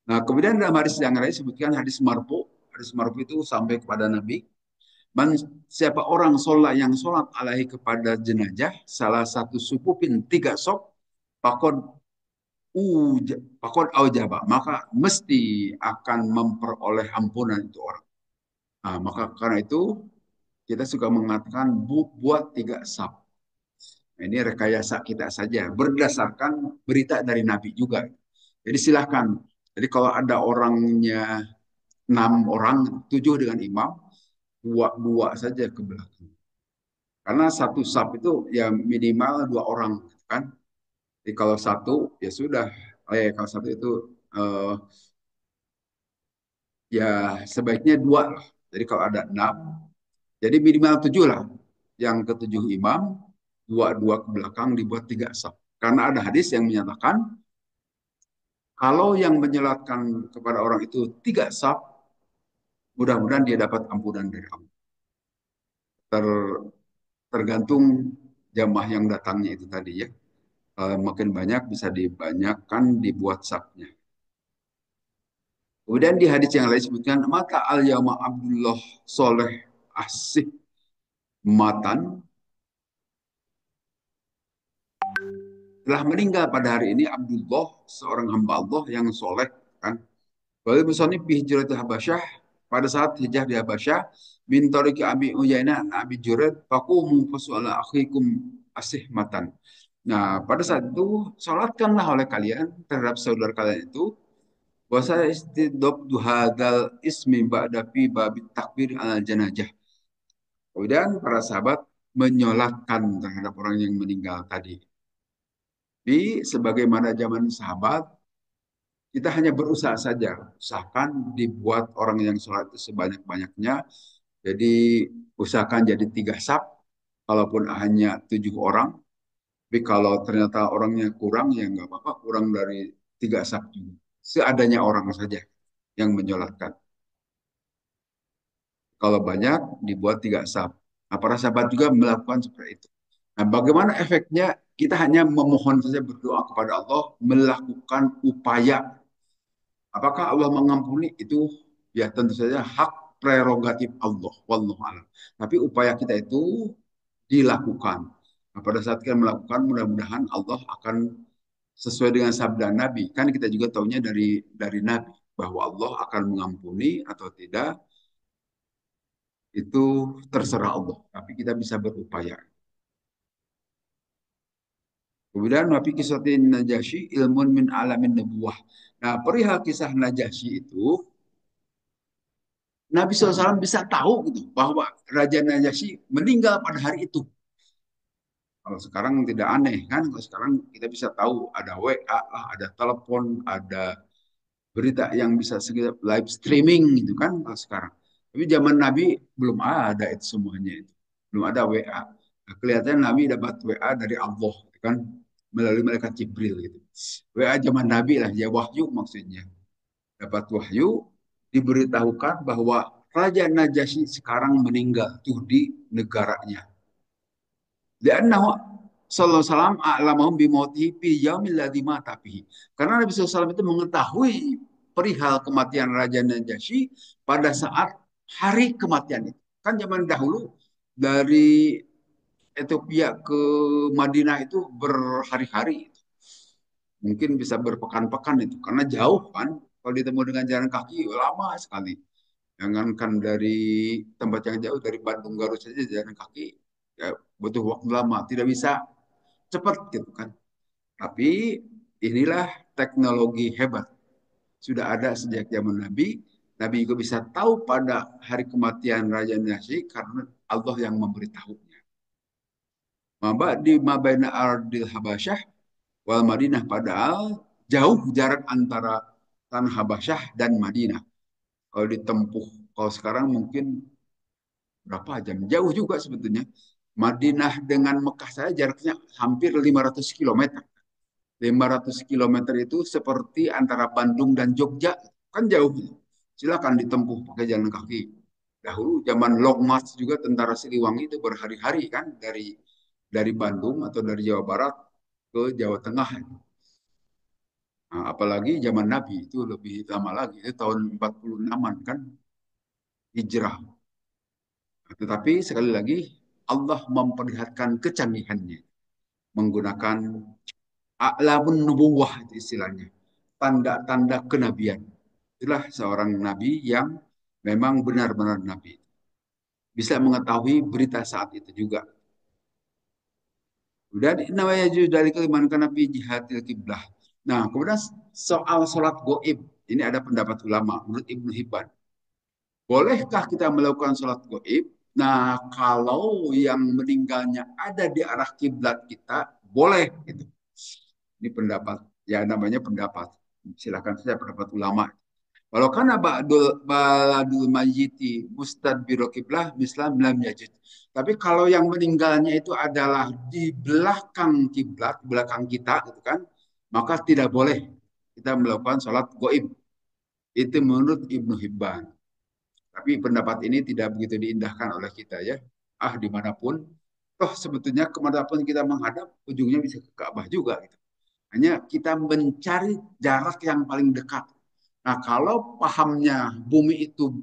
Nah, kemudian dalam hadis yang lain disebutkan hadis marfu. Hadis marfu itu sampai kepada Nabi. Siapa orang sholat yang sholat alaihi kepada jenazah, salah satu supupin 3 sop, pakon pakon aujaba, maka mesti akan memperoleh ampunan itu orang. Nah, maka karena itu kita suka mengatakan buat 3 sop. Nah, ini rekayasa kita saja berdasarkan berita dari Nabi juga. Jadi silahkan. Jadi kalau ada orangnya 6 orang, 7 dengan imam, dua saja ke belakang. Karena satu saf itu ya minimal dua orang kan. Jadi kalau satu ya sudah. Kalau satu itu eh, ya sebaiknya dua lah. Jadi kalau ada enam, jadi minimal tujuh lah. Yang ketujuh imam, dua-dua ke belakang dibuat tiga saf. Karena ada hadis yang menyatakan kalau yang menyelatkan kepada orang itu tiga saf, mudah-mudahan dia dapat ampunan dari Allah. Tergantung jamaah yang datangnya itu tadi ya. Makin banyak bisa dibanyakkan dibuat safnya. Kemudian di hadis yang lain disebutkan mata al yama Abdullah Soleh Asih Matan telah meninggal pada hari ini Abdullah seorang hamba Allah yang soleh kan. Wal musannif bi hijratil Habasyah pada saat hijrah di Habasyah min tariqi Abi Uyainah an Abi Juraid faqumu fasu'ala akhikum Asih Matan. Nah, pada saat itu salatkanlah oleh kalian terhadap saudara kalian itu wasa istidop duhadal ismi ba'da fi babit takbir al janajah. Kemudian para sahabat menyolatkan terhadap orang yang meninggal tadi. Di sebagaimana zaman sahabat, kita hanya berusaha saja. Usahakan dibuat orang yang sholat itu sebanyak-banyaknya. Jadi usahakan jadi tiga saf, kalaupun hanya tujuh orang. Tapi kalau ternyata orangnya kurang, ya nggak apa-apa, kurang dari tiga saf juga. Seadanya orang saja yang menyolatkan. Kalau banyak, dibuat tiga saf. Nah, para sahabat juga melakukan seperti itu. Nah, bagaimana efeknya? Kita hanya memohon saja berdoa kepada Allah, melakukan upaya. Apakah Allah mengampuni itu? Ya tentu saja hak prerogatif Allah. Wallahu a'lam. Tapi upaya kita itu dilakukan. Nah, pada saat kita melakukan, mudah-mudahan Allah akan sesuai dengan sabda Nabi. Kan kita juga tahunya dari Nabi bahwa Allah akan mengampuni atau tidak itu terserah Allah. Tapi kita bisa berupaya. Kemudian Nabi kisah Najasyi ilmun min alamin nubuwah. Nah, perihal kisah Najasyi itu Nabi SAW bisa tahu gitu bahwa Raja Najasyi meninggal pada hari itu. Kalau sekarang tidak aneh kan, kalau sekarang kita bisa tahu ada WA, ada telepon, ada berita yang bisa live streaming gitu kan kalau sekarang. Tapi zaman Nabi belum ada itu semuanya itu. Belum ada WA. Nah, kelihatannya Nabi dapat WA dari Allah gitu kan melalui malaikat Jibril gitu. WA zaman Nabi lah ya wahyu maksudnya. Dapat wahyu diberitahukan bahwa Raja Najasyi sekarang meninggal tuh di negaranya. Liannahu sallallahu alaihi wasallam a'lamahum bimautihi fi yaumil ladzi mata fihi. Karena Nabi SAW itu mengetahui perihal kematian Raja Najasyi pada saat hari kematian itu. Kan zaman dahulu dari Ethiopia ke Madinah itu berhari-hari. Mungkin bisa berpekan-pekan itu karena jauh kan. Kalau ditemu dengan jalan kaki lama sekali. Jangankan dari tempat yang jauh dari Bandung Garut saja jalan kaki ya butuh waktu lama, tidak bisa cepat gitu kan. Tapi inilah teknologi hebat. Sudah ada sejak zaman Nabi. Nabi juga bisa tahu pada hari kematian Raja Najasyi karena Allah yang memberitahunya. Maba di Mabaina Ardil Habasyah wal Madinah padahal jauh jarak antara tanah Habasyah dan Madinah. Kalau ditempuh, kalau sekarang mungkin berapa jam? Jauh juga sebetulnya. Madinah dengan Mekah saya jaraknya hampir 500 kilometer. 500 kilometer itu seperti antara Bandung dan Jogja. Kan jauh. Silakan ditempuh pakai jalan kaki. Dahulu zaman Long March juga tentara Siliwangi itu berhari-hari kan dari Bandung atau dari Jawa Barat ke Jawa Tengah. Nah, apalagi zaman Nabi itu lebih lama lagi, itu tahun 46-an kan hijrah. Tetapi sekali lagi Allah memperlihatkan kecanggihannya menggunakan a'lamun nubuwah itu istilahnya. Tanda-tanda kenabian. Itulah seorang nabi yang memang benar-benar nabi. Bisa mengetahui berita saat itu juga. Dan namanya dari keliman nabi jihadil kiblah. Nah, kemudian soal sholat goib. Ini ada pendapat ulama menurut Ibnu Hibban. Bolehkah kita melakukan sholat gaib? Nah, kalau yang meninggalnya ada di arah kiblat kita, boleh. Gitu. Ini pendapat, ya namanya pendapat. Silakan saja pendapat ulama. Kalau karena baladul mayyiti mustadbiru kiblah mislam lam yajid. Tapi kalau yang meninggalnya itu adalah di belakang kiblat, belakang kita gitu kan, maka tidak boleh kita melakukan sholat gaib. Itu menurut Ibnu Hibban. Tapi pendapat ini tidak begitu diindahkan oleh kita ya. Ah, dimanapun, toh sebetulnya kemanapun kita menghadap, ujungnya bisa ke Ka'bah juga. Gitu. Hanya kita mencari jarak yang paling dekat. Nah, kalau pahamnya bumi itu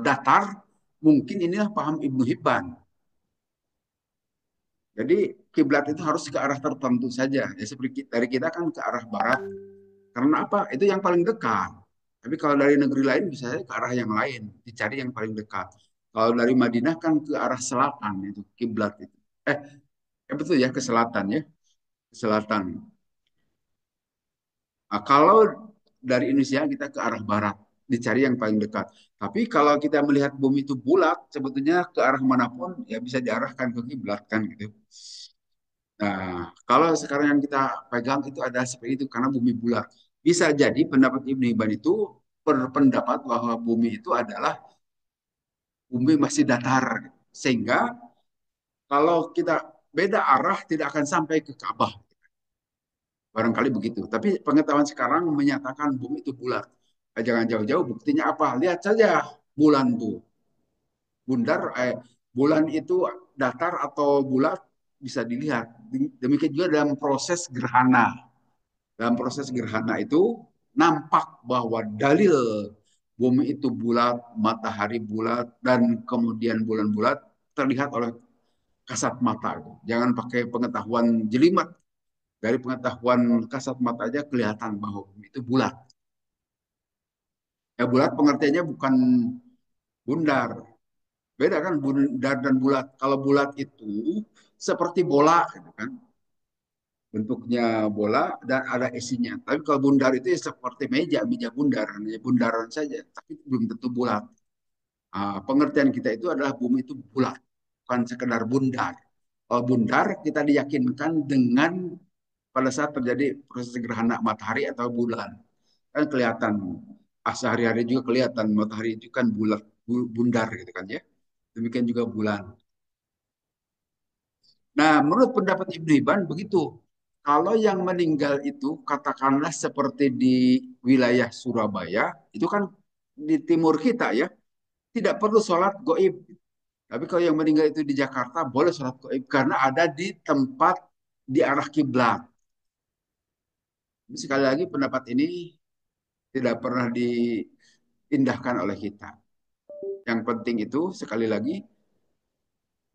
datar, mungkin inilah paham Ibnu Hibban. Jadi kiblat itu harus ke arah tertentu saja. Ya, seperti dari kita kan ke arah barat. Karena apa? Itu yang paling dekat. Tapi kalau dari negeri lain bisa saja ke arah yang lain, dicari yang paling dekat. Kalau dari Madinah kan ke arah selatan itu kiblat itu. Eh, betul ya ke selatan ya, ke selatan. Nah, kalau dari Indonesia kita ke arah barat, dicari yang paling dekat. Tapi kalau kita melihat bumi itu bulat, sebetulnya ke arah manapun ya bisa diarahkan ke kiblat kan gitu. Nah, kalau sekarang yang kita pegang itu ada seperti itu karena bumi bulat. Bisa jadi pendapat Ibnu Hibban itu berpendapat bahwa bumi itu adalah bumi masih datar. Sehingga kalau kita beda arah tidak akan sampai ke Ka'bah. Barangkali begitu. Tapi pengetahuan sekarang menyatakan bumi itu bulat. Jangan jauh-jauh, buktinya apa? Lihat saja bulan tuh. Bundar, bulan itu datar atau bulat bisa dilihat. Demikian juga dalam proses gerhana. Dalam proses gerhana itu nampak bahwa dalil bumi itu bulat, matahari bulat, dan kemudian bulan bulat terlihat oleh kasat mata. Jangan pakai pengetahuan jelimet. Dari pengetahuan kasat mata aja kelihatan bahwa bumi itu bulat. Ya bulat pengertiannya bukan bundar. Beda kan bundar dan bulat. Kalau bulat itu seperti bola, gitu kan? Bentuknya bola dan ada isinya. Tapi kalau bundar itu ya seperti meja, meja bundar, hanya bundaran saja, tapi belum tentu bulat. Pengertian kita itu adalah bumi itu bulat, bukan sekedar bundar. Kalau bundar kita diyakinkan dengan pada saat terjadi proses gerhana matahari atau bulan. Kan kelihatan, sehari-hari juga kelihatan matahari itu kan bulat, bundar gitu kan ya. Demikian juga bulan. Nah, menurut pendapat Ibnu Hibban begitu. Kalau yang meninggal itu katakanlah seperti di wilayah Surabaya, itu kan di timur kita ya, tidak perlu sholat goib. Tapi kalau yang meninggal itu di Jakarta, boleh sholat goib karena ada di tempat di arah kiblat. Sekali lagi pendapat ini tidak pernah diindahkan oleh kita. Yang penting itu sekali lagi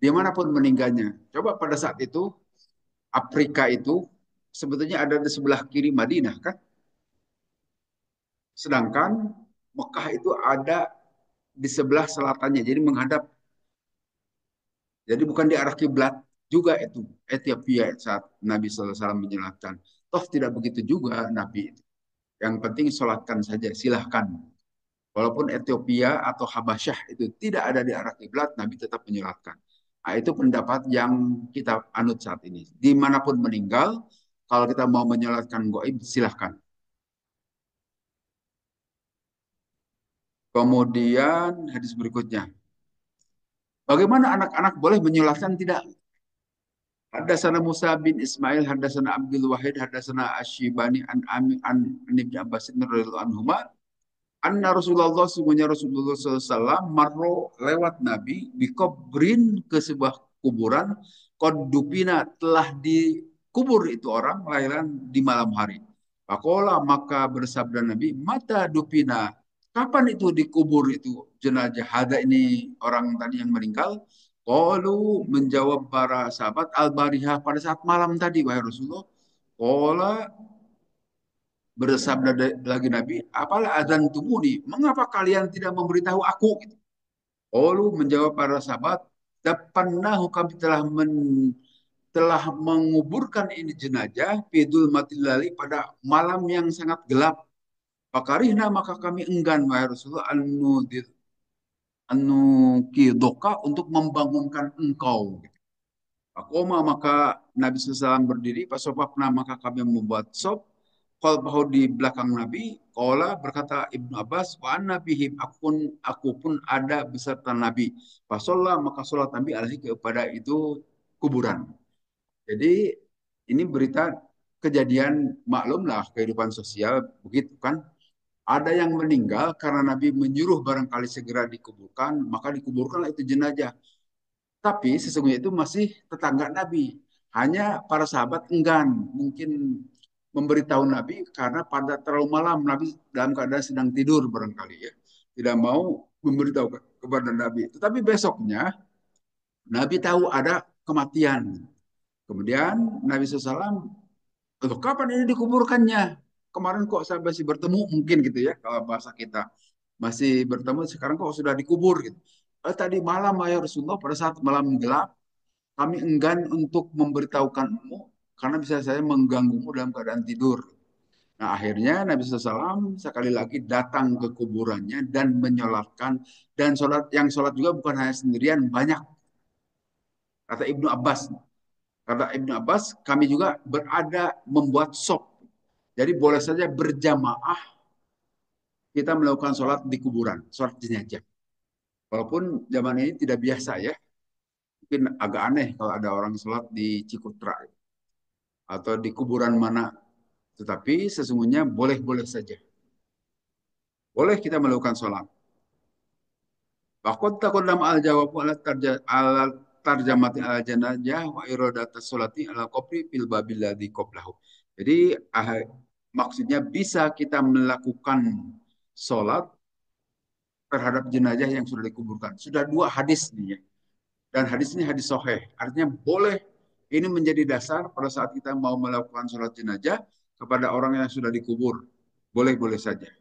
dimanapun meninggalnya. Coba pada saat itu Afrika itu sebetulnya ada di sebelah kiri Madinah kan. Sedangkan Mekah itu ada di sebelah selatannya. Jadi menghadap. Jadi bukan di arah kiblat juga itu Ethiopia saat Nabi SAW menjelaskan. Toh tidak begitu juga Nabi. Yang penting sholatkan saja, silahkan. Walaupun Ethiopia atau Habasyah itu tidak ada di arah kiblat, Nabi tetap menyolatkan. Nah, itu pendapat yang kita anut saat ini. Dimanapun meninggal, kalau kita mau menyolatkan goib, silahkan. Kemudian hadis berikutnya. Bagaimana anak-anak boleh menyolatkan tidak? Hadasana Musa bin Ismail, hadasana Abdul Wahid, hadasana Ashibani an Ami an Ibn Abbas radhiyallahu anhuma. Anna Rasulullah sungguhnya Rasulullah SAW marro lewat Nabi bikobrin ke sebuah kuburan kodupina telah dikubur itu orang lahiran di malam hari. Pakola maka bersabda Nabi mata dupina kapan itu dikubur itu jenazah ada ini orang tadi yang meninggal. Qalu menjawab para sahabat al-barihah pada saat malam tadi wahai Rasulullah. Qala bersabda lagi Nabi, apalah adzan tumuni, mengapa kalian tidak memberitahu aku? Gitu. Lalu menjawab para sahabat, dapannahu kami telah menguburkan ini jenazah fidul matilali pada malam yang sangat gelap. Pakarihna maka kami enggan wahai Rasulullah an anu kidoka untuk membangunkan engkau. Akoma maka Nabi SAW berdiri, pasopapna maka kami membuat sop. Qalbahu di belakang Nabi, Qala berkata Ibnu Abbas, wa anna bihim, aku pun ada beserta Nabi. Fasollah maka sholat Nabi alaihi kepada itu kuburan. Jadi ini berita kejadian, maklumlah kehidupan sosial begitu kan. Ada yang meninggal karena Nabi menyuruh barangkali segera dikuburkan, maka dikuburkanlah itu jenazah. Tapi sesungguhnya itu masih tetangga Nabi. Hanya para sahabat enggan mungkin memberitahu Nabi karena pada terlalu malam Nabi dalam keadaan sedang tidur barangkali ya. Tidak mau memberitahu kepada Nabi. Tetapi besoknya Nabi tahu ada kematian. Kemudian Nabi SAW, "Loh, kapan ini dikuburkannya? Kemarin kok saya masih bertemu mungkin gitu ya kalau bahasa kita. Masih bertemu sekarang kok sudah dikubur gitu. Tadi malam ya Rasulullah pada saat malam gelap kami enggan untuk memberitahukanmu karena bisa saya mengganggumu dalam keadaan tidur. Nah akhirnya Nabi SAW sekali lagi datang ke kuburannya dan menyolatkan. Dan sholat juga bukan hanya sendirian, banyak. Kata Ibnu Abbas. Kata Ibnu Abbas, kami juga berada membuat sop. Jadi boleh saja berjamaah kita melakukan sholat di kuburan, sholat jenazah. Walaupun zaman ini tidak biasa ya, mungkin agak aneh kalau ada orang sholat di Cikutra atau di kuburan mana. Tetapi sesungguhnya boleh-boleh saja. Boleh kita melakukan sholat. Waktu takutlam al jawabu ala tarjamati al janajah wa iradata sholati ala kopri fil babil ladzi qablahu. Jadi maksudnya bisa kita melakukan sholat terhadap jenazah yang sudah dikuburkan. Sudah dua hadis nih ya. Dan hadis ini hadis sahih. Artinya boleh ini menjadi dasar pada saat kita mau melakukan sholat jenazah kepada orang yang sudah dikubur. Boleh-boleh saja.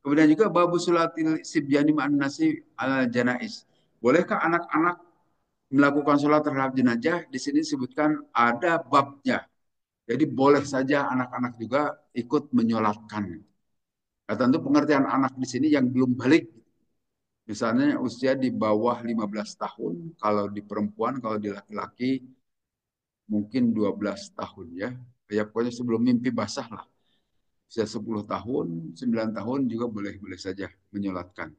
Kemudian juga babu sulatil sibyani ma'an nasi al janais. Bolehkah anak-anak melakukan sholat terhadap jenazah? Di sini disebutkan ada babnya. Jadi boleh saja anak-anak juga ikut menyolatkan. Nah, tentu pengertian anak di sini yang belum balik. Misalnya usia di bawah 15 tahun, kalau di perempuan, kalau di laki-laki mungkin 12 tahun ya. Ya pokoknya sebelum mimpi basah lah. Usia 10 tahun, 9 tahun juga boleh-boleh saja menyolatkan.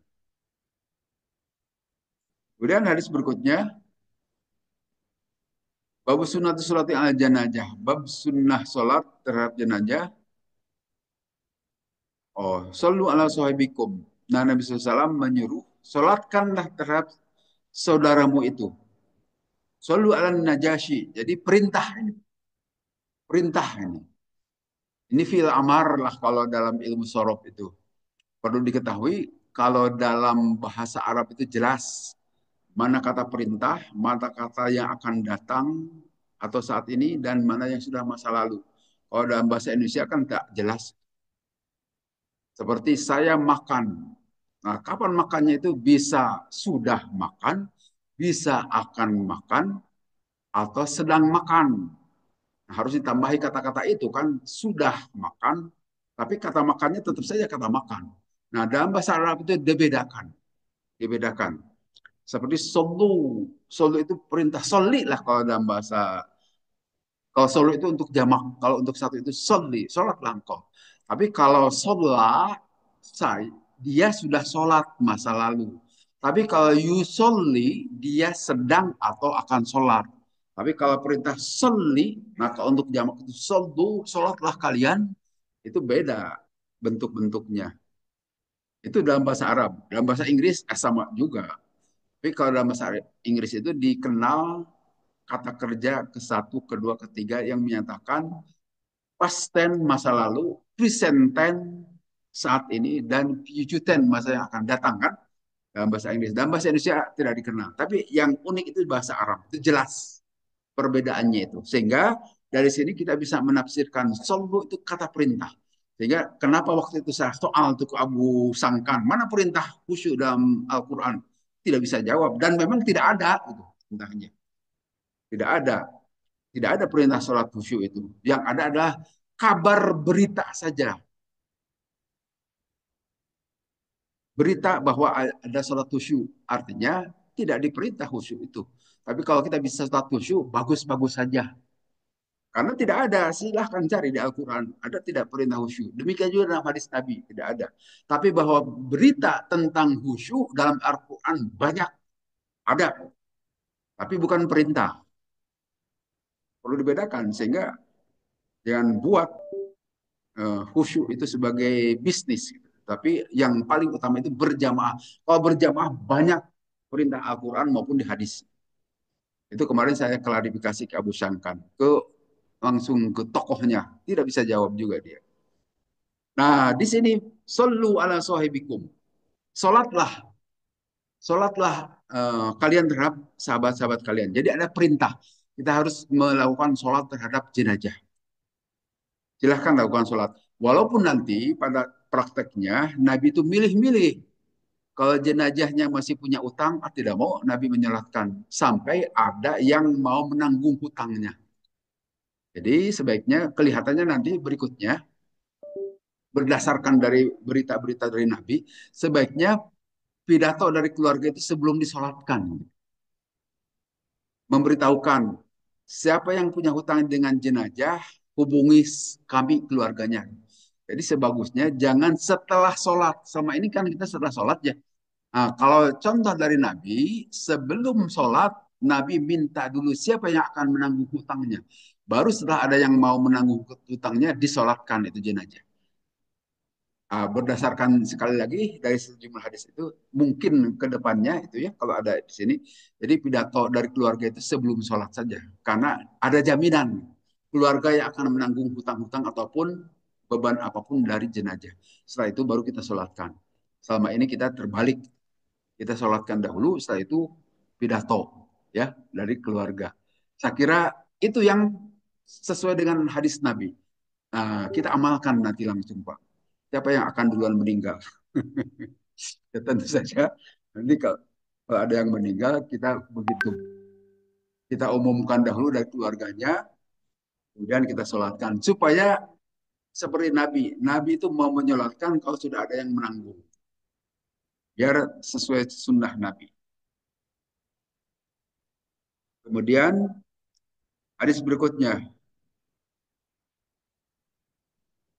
Kemudian hadis berikutnya, bab sunnah sholat al janajah. Bab sunnah sholat terhadap jenazah. Oh, sallu ala sahibikum. Nah, Nabi SAW menyuruh, sholatkanlah terhadap saudaramu itu. Sallu ala najasyi. Jadi perintah ini. Perintah ini. Ini fil amar lah kalau dalam ilmu sorof itu. Perlu diketahui, kalau dalam bahasa Arab itu jelas. Mana kata perintah, mana kata yang akan datang atau saat ini, dan mana yang sudah masa lalu. Kalau dalam bahasa Indonesia kan tak jelas. Seperti saya makan. Nah, kapan makannya itu bisa sudah makan, bisa akan makan, atau sedang makan. Nah, harus ditambahi kata-kata itu kan sudah makan, tapi kata makannya tetap saja kata makan. Nah, dalam bahasa Arab itu dibedakan, dibedakan. Seperti solu, solu itu perintah soli lah kalau dalam bahasa. Kalau solo itu untuk jamak, kalau untuk satu itu soli, sholat langkau. Tapi kalau sholat, dia sudah sholat masa lalu. Tapi kalau yusolli, dia sedang atau akan sholat. Tapi kalau perintah soli, maka untuk jamak itu solu, sholatlah kalian, itu beda bentuk-bentuknya. Itu dalam bahasa Arab. Dalam bahasa Inggris sama juga. Tapi kalau dalam bahasa Inggris itu dikenal kata kerja ke satu, kedua, ketiga yang menyatakan past tense masa lalu, present tense saat ini, dan future tense masa yang akan datang kan dalam bahasa Inggris. Dalam bahasa Indonesia tidak dikenal. Tapi yang unik itu bahasa Arab. Itu jelas perbedaannya itu. Sehingga dari sini kita bisa menafsirkan solbu itu kata perintah. Sehingga kenapa waktu itu saya soal untuk Abu Sangkan, mana perintah khusyuk dalam Al-Quran? Tidak bisa jawab. Dan memang tidak ada itu perintahnya. Tidak ada. Tidak ada perintah sholat khusyuk itu. Yang ada adalah kabar berita saja. berita bahwa ada sholat khusyuk. Artinya tidak diperintah khusyuk itu. Tapi kalau kita bisa sholat khusyuk, bagus-bagus saja. Karena tidak ada, silahkan cari di Al-Quran. Ada tidak perintah khusyuk. Demikian juga dalam hadis Nabi, tidak ada. Tapi bahwa berita tentang khusyuk dalam Al-Quran banyak ada. Tapi bukan perintah. Perlu dibedakan. Sehingga jangan buat khusyuk itu sebagai bisnis. Tapi yang paling utama itu berjamaah. Kalau berjamaah banyak perintah Al-Quran maupun di hadis. Itu kemarin saya klarifikasi ke Abu Sangkan. Langsung ke tokohnya. Tidak bisa jawab juga dia. Nah, di sini sallu ala sahibikum. Salatlah, salatlah kalian terhadap sahabat-sahabat kalian. Jadi ada perintah. Kita harus melakukan salat terhadap jenazah. Silahkan lakukan salat. Walaupun nanti pada prakteknya Nabi itu milih-milih. Kalau jenazahnya masih punya utang, tidak mau Nabi menyolatkan. Sampai ada yang mau menanggung hutangnya. Jadi sebaiknya kelihatannya nanti berikutnya berdasarkan dari berita-berita dari Nabi, sebaiknya pidato dari keluarga itu sebelum disolatkan. Memberitahukan siapa yang punya hutang dengan jenazah, hubungi kami keluarganya. Jadi sebagusnya jangan setelah sholat. Sama ini kan kita setelah sholat ya. Nah, kalau contoh dari Nabi, sebelum sholat, Nabi minta dulu siapa yang akan menanggung hutangnya. Baru setelah ada yang mau menanggung hutangnya, disolatkan itu jenazah. Berdasarkan sekali lagi dari sejumlah hadis itu mungkin ke depannya itu ya kalau ada di sini jadi pidato dari keluarga itu sebelum sholat saja karena ada jaminan keluarga yang akan menanggung hutang-hutang ataupun beban apapun dari jenazah setelah itu baru kita sholatkan selama ini kita terbalik kita sholatkan dahulu setelah itu pidato ya dari keluarga saya kira itu yang sesuai dengan hadis Nabi. Nah, kita amalkan nanti langsung Pak siapa yang akan duluan meninggal. Ya, tentu saja nanti kalau ada yang meninggal kita begitu kita umumkan dahulu dari keluarganya, kemudian kita sholatkan supaya seperti Nabi. Nabi itu mau menyolatkan kalau sudah ada yang menanggung, biar sesuai sunnah Nabi. Kemudian hadis berikutnya,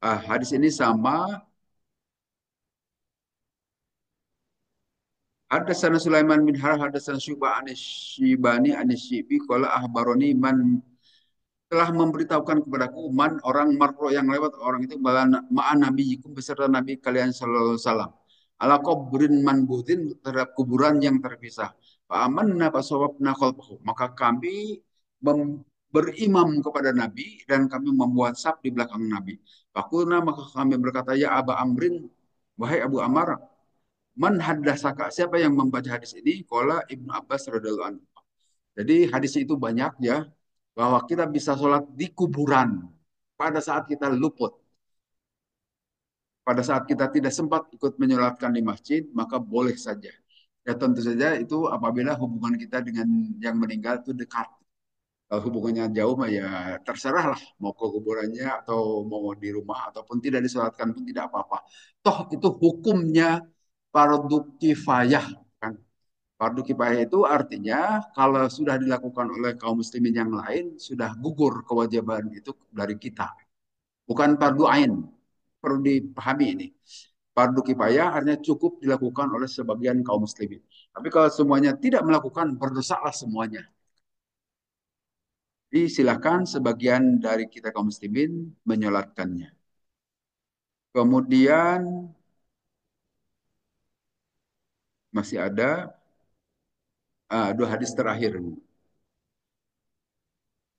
hadis ini sama. Hadatsana Sulaiman bin Harb hadatsana Syu'bah an Syibani an Syibi qala ahbaroni man telah memberitahukan kepadaku man orang marro yang lewat orang itu ma'an nabi yikum beserta nabi kalian sallallahu alaihi wasallam ala kubrin manbudin terhadap kuburan yang terpisah fa amanna fasawabna khalfahu maka kami berimam kepada nabi dan kami membuat saf di belakang nabi fakulna maka kami berkata ya Aba Amrin wahai Abu Amar man haddatsaka siapa yang membaca hadis ini qala Ibnu Abbas radhiyallahu anhu. Jadi hadis itu banyak ya, bahwa kita bisa sholat di kuburan pada saat kita luput. Pada saat kita tidak sempat ikut menyolatkan di masjid, maka boleh saja. Ya tentu saja itu apabila hubungan kita dengan yang meninggal itu dekat. Kalau hubungannya jauh mah ya terserah lah mau ke kuburannya atau mau di rumah ataupun tidak disolatkan pun tidak apa-apa. Toh itu hukumnya fardu kifayah kan. Fardu kifayah itu artinya kalau sudah dilakukan oleh kaum muslimin yang lain, sudah gugur kewajiban itu dari kita. Bukan fardu ain. Perlu dipahami ini. Fardu kifayah artinya cukup dilakukan oleh sebagian kaum muslimin. Tapi kalau semuanya tidak melakukan, berdosalah semuanya. Jadi silakan sebagian dari kita kaum muslimin menyolatkannya. Kemudian masih ada dua hadis terakhir.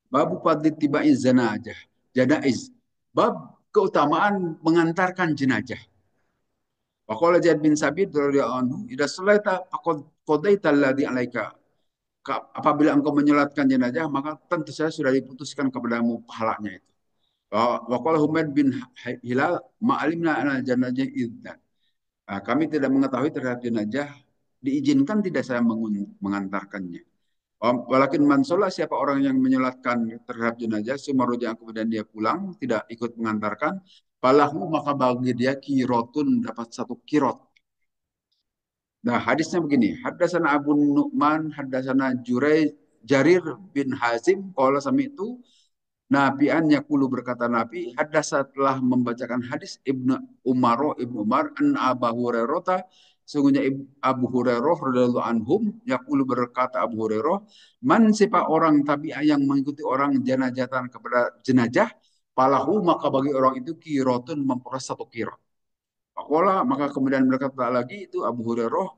Babu fadli tibai zanajah. Janaiz. Bab keutamaan mengantarkan jenazah. Waqala Zaid bin Sabit radhiyallahu anhu, "Idza shalaita faqad qadaita alladhi 'alaika." Apabila engkau menyolatkan jenazah, maka tentu saja sudah diputuskan kepadamu pahalanya itu. Waqala Humaid bin Hilal, "Ma'alimna ana jenazah idzan." Kami tidak mengetahui terhadap jenazah diizinkan tidak saya mengantarkannya. Walakin mansola siapa orang yang menyolatkan terhadap jenazah sumaruja kemudian dia pulang tidak ikut mengantarkan falahu maka bagi dia kirotun dapat satu kirot Nah, hadisnya begini. Haddatsana Abu Nu'man, haddatsana Jarir bin Hazim, qala sami'tu Nabi'an Yakulu berkata Nabi, hadasa telah membacakan hadis Ibnu Umar, an Abu Hurairah, sungguhnya Abu Hurairah radhiyallahu anhum, Yakulu berkata Abu Hurairah, man siapa orang tabi'ah yang mengikuti orang jenazatan kepada jenazah, palahu maka bagi orang itu kirotun memperoleh satu kirot. Pakola maka kemudian berkata lagi itu Abu Hurairah,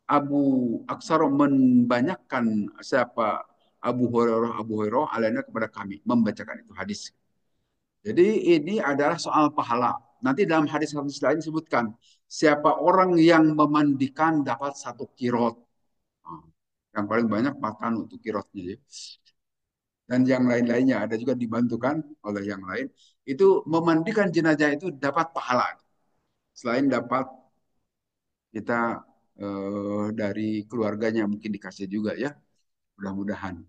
Abu Aksarom membanyakkan siapa Abu Hurairah alaiنا kepada kami membacakan itu hadis. Jadi ini adalah soal pahala. Nanti dalam hadis-hadis lain disebutkan siapa orang yang memandikan dapat satu kirot. Nah, yang paling banyak makan untuk kirotnya ya. Dan yang lain-lainnya ada juga dibantukan oleh yang lain. Itu memandikan jenazah itu dapat pahala. Selain dapat kita dari keluarganya mungkin dikasih juga ya. Mudah-mudahan.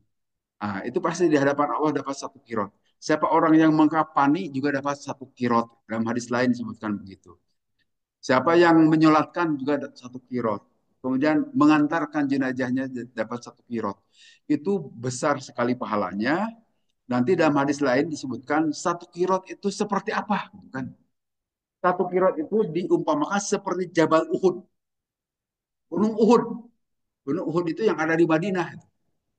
Ah, itu pasti di hadapan Allah dapat satu kirot. Siapa orang yang mengkapani juga dapat satu kirot. Dalam hadis lain disebutkan begitu. Siapa yang menyolatkan juga dapat satu kirot. Kemudian mengantarkan jenazahnya dapat satu kirot. Itu besar sekali pahalanya. Nanti dalam hadis lain disebutkan satu kirot itu seperti apa, kan? Satu kirot itu diumpamakan seperti Jabal Uhud, Gunung Uhud. Gunung Uhud itu yang ada di Madinah.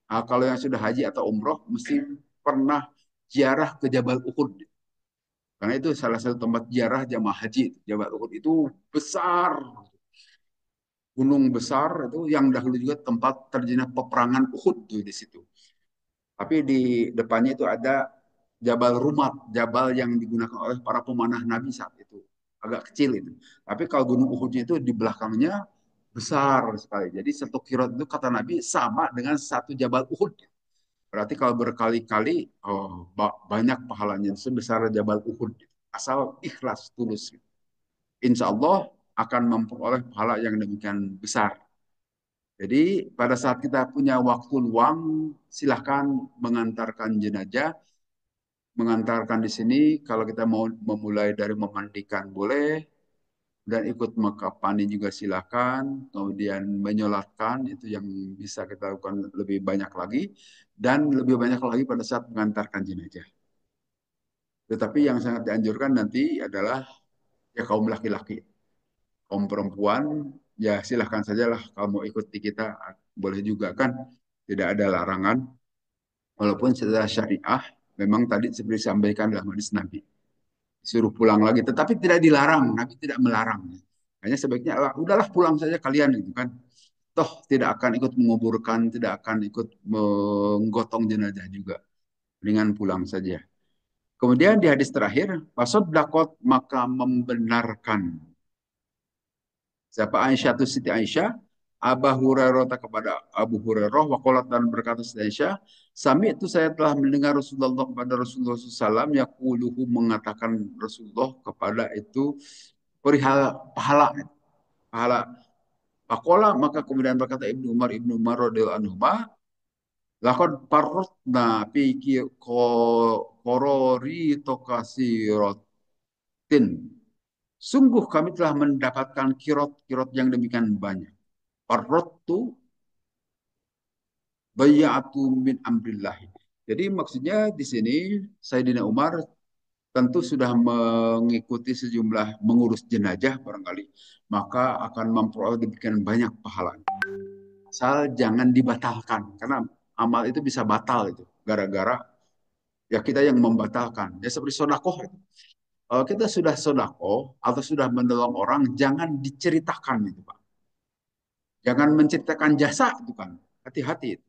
Nah, kalau yang sudah haji atau umroh mesti pernah ziarah ke Jabal Uhud. Karena itu salah satu tempat ziarah jamaah haji. Jabal Uhud itu besar, gunung besar itu yang dahulu juga tempat terjadinya peperangan Uhud tuh di situ. Tapi di depannya itu ada Jabal Rumat, Jabal yang digunakan oleh para pemanah Nabi saat itu. Agak kecil itu. Tapi kalau Gunung Uhudnya itu di belakangnya besar sekali. Jadi satu kirot itu kata Nabi sama dengan satu Jabal Uhud. Berarti kalau berkali-kali, oh, banyak pahalanya sebesar Jabal Uhud. Asal ikhlas, tulus. Insya Allah akan memperoleh pahala yang demikian besar. Jadi pada saat kita punya waktu luang, silahkan mengantarkan jenazah. Mengantarkan di sini, kalau kita mau memulai dari memandikan boleh, dan ikut mekapani juga silahkan. Kemudian menyolatkan, itu yang bisa kita lakukan lebih banyak lagi. Dan lebih banyak lagi pada saat mengantarkan jenazah. Tetapi yang sangat dianjurkan nanti adalah ya kaum laki-laki. Kaum perempuan, ya silahkan sajalah kalau mau ikut di kita, boleh juga kan. Tidak ada larangan. Walaupun secara syariah, memang tadi seperti disampaikan dalam hadis Nabi. Suruh pulang lagi. Tetapi tidak dilarang. Nabi tidak melarang. Hanya sebaiknya, udahlah pulang saja kalian. Gitu kan. Toh tidak akan ikut menguburkan, tidak akan ikut menggotong jenazah juga. Dengan pulang saja. Kemudian di hadis terakhir, Wasod Dakot maka membenarkan. Siapa Aisyah itu Siti Aisyah, Abu Hurairah kepada Abu Hurairah, wakolat dan berkata Siti Aisyah, Sami itu saya telah mendengar Rasulullah kepada Rasulullah SAW, yakuluhu mengatakan Rasulullah kepada itu perihal pahala. Pahala. Pakola maka kemudian berkata Ibnu Umar radhiyallahu anhu, lakon parrotna piki korori tokasirotin. Sungguh kami telah mendapatkan kirot-kirot yang demikian banyak. Parrotu bayatu min amrillahi. Jadi maksudnya di sini Sayyidina Umar tentu sudah mengikuti sejumlah mengurus jenazah barangkali, maka akan memperoleh demikian banyak pahala. Asal jangan dibatalkan karena amal itu bisa batal itu gara-gara ya kita yang membatalkan. Ya seperti sodakoh itu. Kalau kita sudah sodakoh atau sudah menolong orang, jangan diceritakan itu Pak. Jangan menceritakan jasa itu kan. Hati-hati.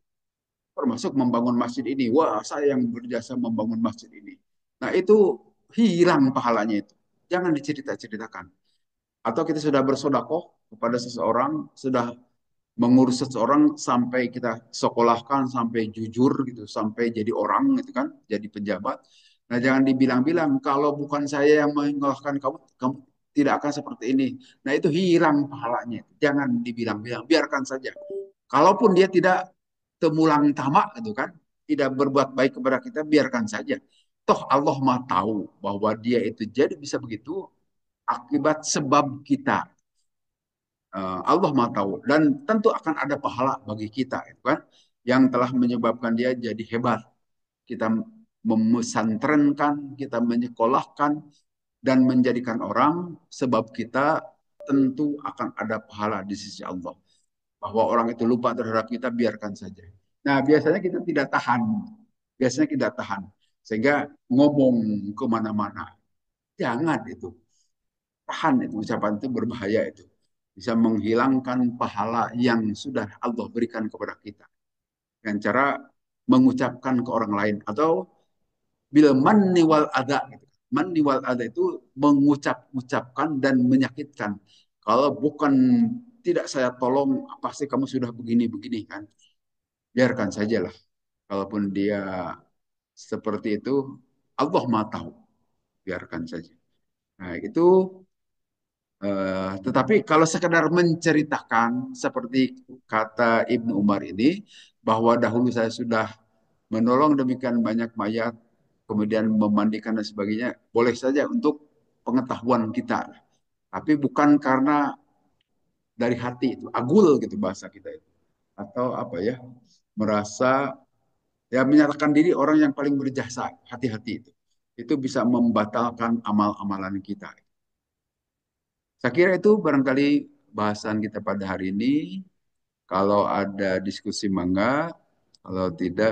Termasuk membangun masjid ini. Wah, saya yang berjasa membangun masjid ini. Nah, itu hilang pahalanya itu. Jangan dicerita-ceritakan. Atau kita sudah bersodakoh kepada seseorang, sudah mengurus seseorang sampai kita sekolahkan, sampai jujur gitu, sampai jadi orang gitu kan, jadi pejabat. Nah, jangan dibilang-bilang kalau bukan saya yang mengalahkan kamu, kamu tidak akan seperti ini. Nah, itu hilang pahalanya. Jangan dibilang-bilang, biarkan saja. Kalaupun dia tidak temulang tamak gitu kan, tidak berbuat baik kepada kita, biarkan saja. Toh Allah mah tahu bahwa dia itu jadi bisa begitu akibat sebab kita. Allah Maha tahu dan tentu akan ada pahala bagi kita, itu kan, yang telah menyebabkan dia jadi hebat. Kita memesantrenkan, kita menyekolahkan dan menjadikan orang, sebab kita tentu akan ada pahala di sisi Allah. Bahwa orang itu lupa terhadap kita, biarkan saja. Nah, biasanya kita tidak tahan. Biasanya kita tahan. Sehingga ngomong kemana-mana. Jangan itu. Tahan itu. Ucapan itu berbahaya itu. Bisa menghilangkan pahala yang sudah Allah berikan kepada kita. Dengan cara mengucapkan ke orang lain. Atau bil manni wal adha. Gitu. Manni wal adha itu mengucap-ucapkan dan menyakitkan. Kalau bukan tidak saya tolong, pasti kamu sudah begini-begini kan. Biarkan sajalah. Kalaupun dia seperti itu, Allah Maha tahu. Biarkan saja. Nah, itu tetapi kalau sekedar menceritakan seperti kata Ibnu Umar ini, bahwa dahulu saya sudah menolong demikian banyak mayat, kemudian memandikan dan sebagainya, boleh saja untuk pengetahuan kita. Tapi bukan karena dari hati itu, agul gitu bahasa kita itu. Atau apa ya, merasa ya menyatakan diri orang yang paling berjasa, hati-hati itu. Itu bisa membatalkan amal-amalan kita. Saya kira itu barangkali bahasan kita pada hari ini. Kalau ada diskusi mangga, kalau tidak